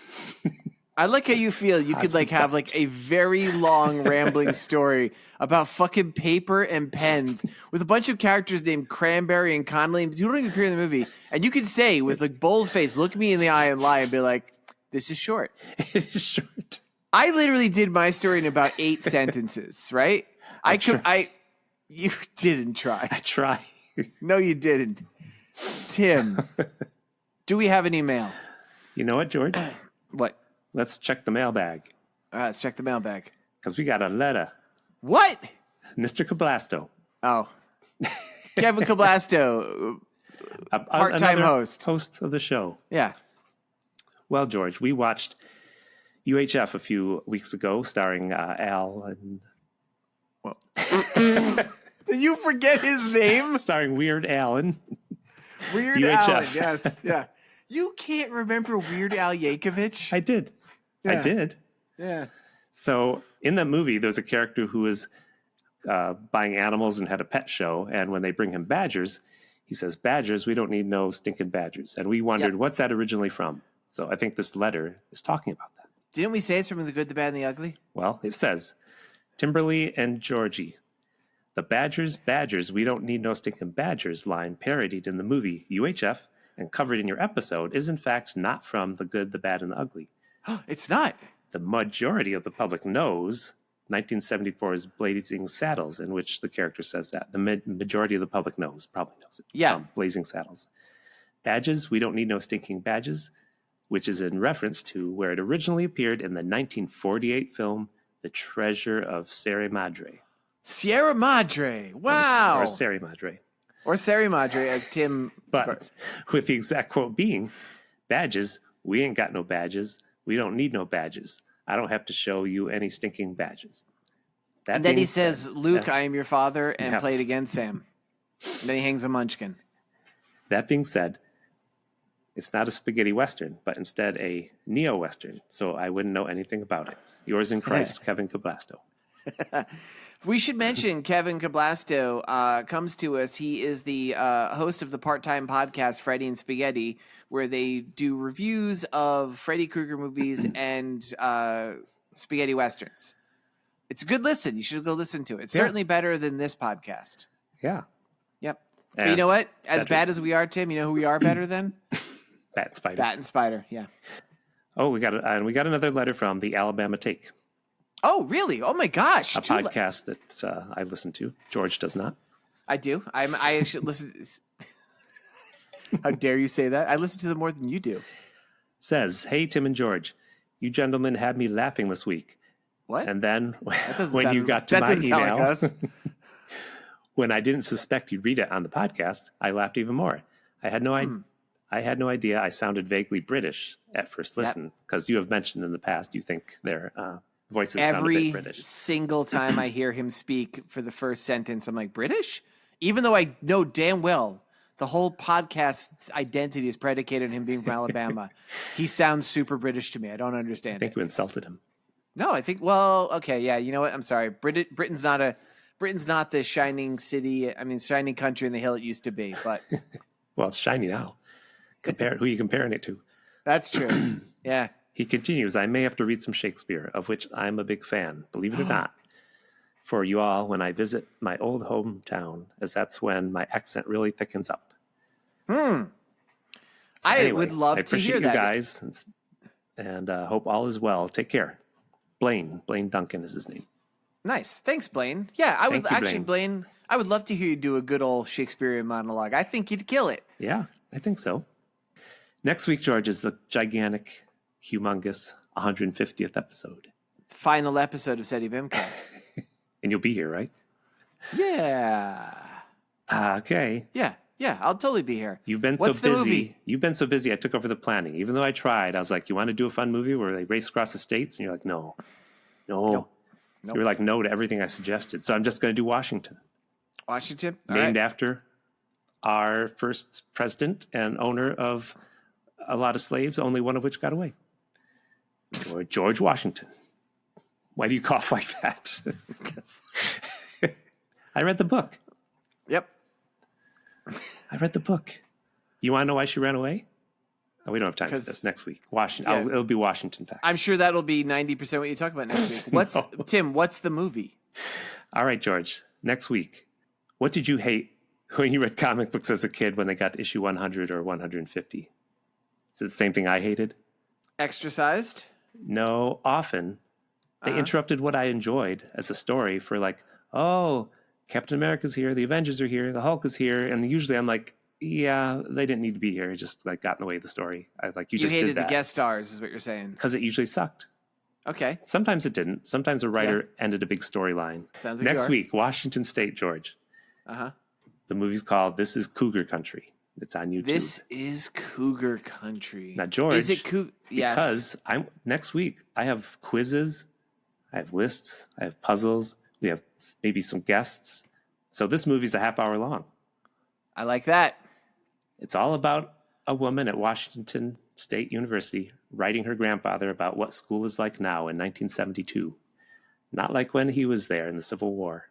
I like how you feel you could like have like a very long rambling story about fucking paper and pens with a bunch of characters named Cranberry and Connolly who don't even appear in the movie. And you could say with like bold face, look me in the eye and lie and be like, this is short. It is short. I literally did my story in about 8 sentences, right? You didn't try. I try. No, you didn't. Tim, do we have an email? You know what, George? What? Let's check the mailbag. Let's check the mailbag. Because we got a letter. What? Mr. Cablasto. Oh. Kevin Cablasto, part-time host. Host of the show. Yeah. Well, George, we watched UHF a few weeks ago, starring Al and... Well. Did you forget his name? Starring Weird Allen. Weird UHF. Al, yes. Yeah. You can't remember Weird Al Yankovic? I did. Yeah. I did. Yeah. So in that movie, there's a character who is buying animals and had a pet show. And when they bring him badgers, he says, badgers, we don't need no stinking badgers. And we wondered, what's that originally from? So I think this letter is talking about that. Didn't we say it's from The Good, the Bad, and the Ugly? Well, it says, Timberly and Georgie. The badgers, we don't need no stinking badgers line parodied in the movie UHF and covered in your episode is in fact not from The Good, the Bad, and the Ugly. It's not. The majority of the public knows 1974's Blazing Saddles, in which the character says that. The majority of the public probably knows it. Yeah. Blazing Saddles. Badges, we don't need no stinking badges, which is in reference to where it originally appeared in the 1948 film The Treasure of Sierra Madre. Sierra Madre. Wow. Or Sierra Madre. Or Sierra Madre, as Tim... But with the exact quote being, badges, we ain't got no badges. We don't need no badges. I don't have to show you any stinking badges. And then he says, Luke, I am your father, and play it again, Sam. And then he hangs a munchkin. That being said, it's not a spaghetti Western, but instead a neo-Western, so I wouldn't know anything about it. Yours in Christ, Kevin Cablasto. We should mention Kevin Cablasto comes to us. He is the host of the part-time podcast Freddy and Spaghetti, where they do reviews of Freddy Krueger movies and spaghetti westerns. It's a good listen. You should go listen to it. It's certainly better than this podcast. Yeah. Yep. But you know what? As bad as we are, Tim, you know who we are better than? Bat and Spider. Bat and Spider, yeah. Oh, we got another letter from the Alabama Take. Oh, really? Oh, my gosh. A podcast that I listen to. George does not. I do. I should listen. How dare you say that? I listen to them more than you do. Says, hey, Tim and George, you gentlemen had me laughing this week. What? And then when you got to my email, when I didn't suspect you'd read it on the podcast, I laughed even more. I had no idea I sounded vaguely British at first listen, because you have mentioned in the past you think their voices sound a bit British. Every single time I hear him speak for the first sentence, I'm like, British? Even though I know damn well The whole podcast identity is predicated on him being from Alabama. He sounds super British to me. I don't understand. I think you insulted him. No, I think. Well, okay, yeah. You know what? I'm sorry. Britain's not the shining city. I mean, shining country in the hill it used to be. But Well, it's shiny now. Who are you comparing it to? that's true. Yeah. He continues, I may have to read some Shakespeare, of which I'm a big fan, believe it or not, for you all when I visit my old hometown, as that's when my accent really thickens up. So I would love I to hear appreciate you that. guys, and hope all is well. Take care. Blaine Duncan is his name. Nice. Thanks, Blaine. Yeah, I would Thank you, actually, Blaine. I would love to hear you do a good old Shakespearean monologue. I think you'd kill it. Yeah, I think so. Next week, George, is the gigantic, humongous 150th episode. Final episode of Seddy Bimco. And you'll be here, right? Yeah. Okay. Yeah. I'll totally be here. You've been What's so the busy. movie? You've been so busy. I took over the planning. Even though I tried, I was like, "You want to do a fun movie where they race across the states?" And you're like, "No." Nope. You were like, "No" to everything I suggested. So I'm just going to do Washington, Washington. All named right. after our first president and owner of a lot of slaves, only one of which got away. George Washington. Why do you cough like that? I read the book. Yep. I read the book. You want to know why she ran away? Oh, we don't have time for this. Next week. Washington. Yeah. It'll be Washington facts. I'm sure that'll be 90% what you talk about next week. Tim, what's the movie? All right, George. Next week. What did you hate when you read comic books as a kid when they got to issue 100 or 150? Is it the same thing I hated? Extrasized? No, often they interrupted what I enjoyed as a story for like, oh, Captain America's here, the Avengers are here, the Hulk is here, and usually I'm like, yeah, they didn't need to be here. It just like got in the way of the story. I like you just hated did that the guest stars, is what you're saying. because it usually sucked. Okay. Sometimes it didn't. Sometimes a writer ended a big storyline. Sounds like Next you are. week, Washington State, George. Uh-huh. The movie's called This Is Cougar Country. It's on YouTube. This is Cougar Country. Now, George, Is it Yes. because next week I have quizzes, I have lists, I have puzzles, we have maybe some guests. So this movie's a half hour long. I like that. It's all about a woman at Washington State University writing her grandfather about what school is like now in 1972. Not like when he was there in the Civil War.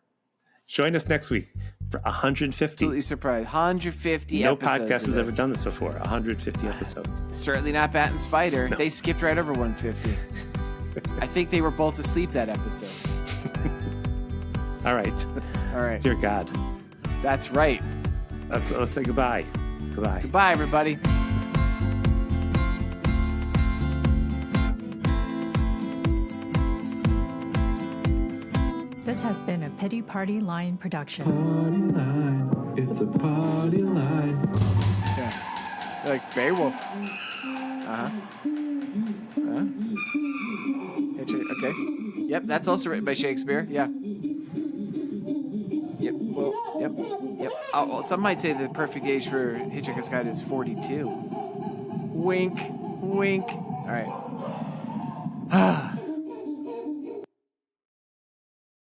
Join us next week for 150. Absolutely surprised. 150 No episodes. podcast of has ever this. done this before. 150 episodes. Certainly not Bat and Spider. No. They skipped right over 150. I think they were both asleep that episode. All right. All right. Dear God. That's right. Let's say goodbye. Goodbye. Goodbye, everybody. This has been a Pity Party Line production. Party line, it's a party line. Yeah. Like Beowulf. Uh-huh. Okay. Yep, that's also written by Shakespeare. Yeah. Yep. Well, yep. Oh, well, some might say the perfect age for Hitchhiker's Guide is 42. Wink. All right.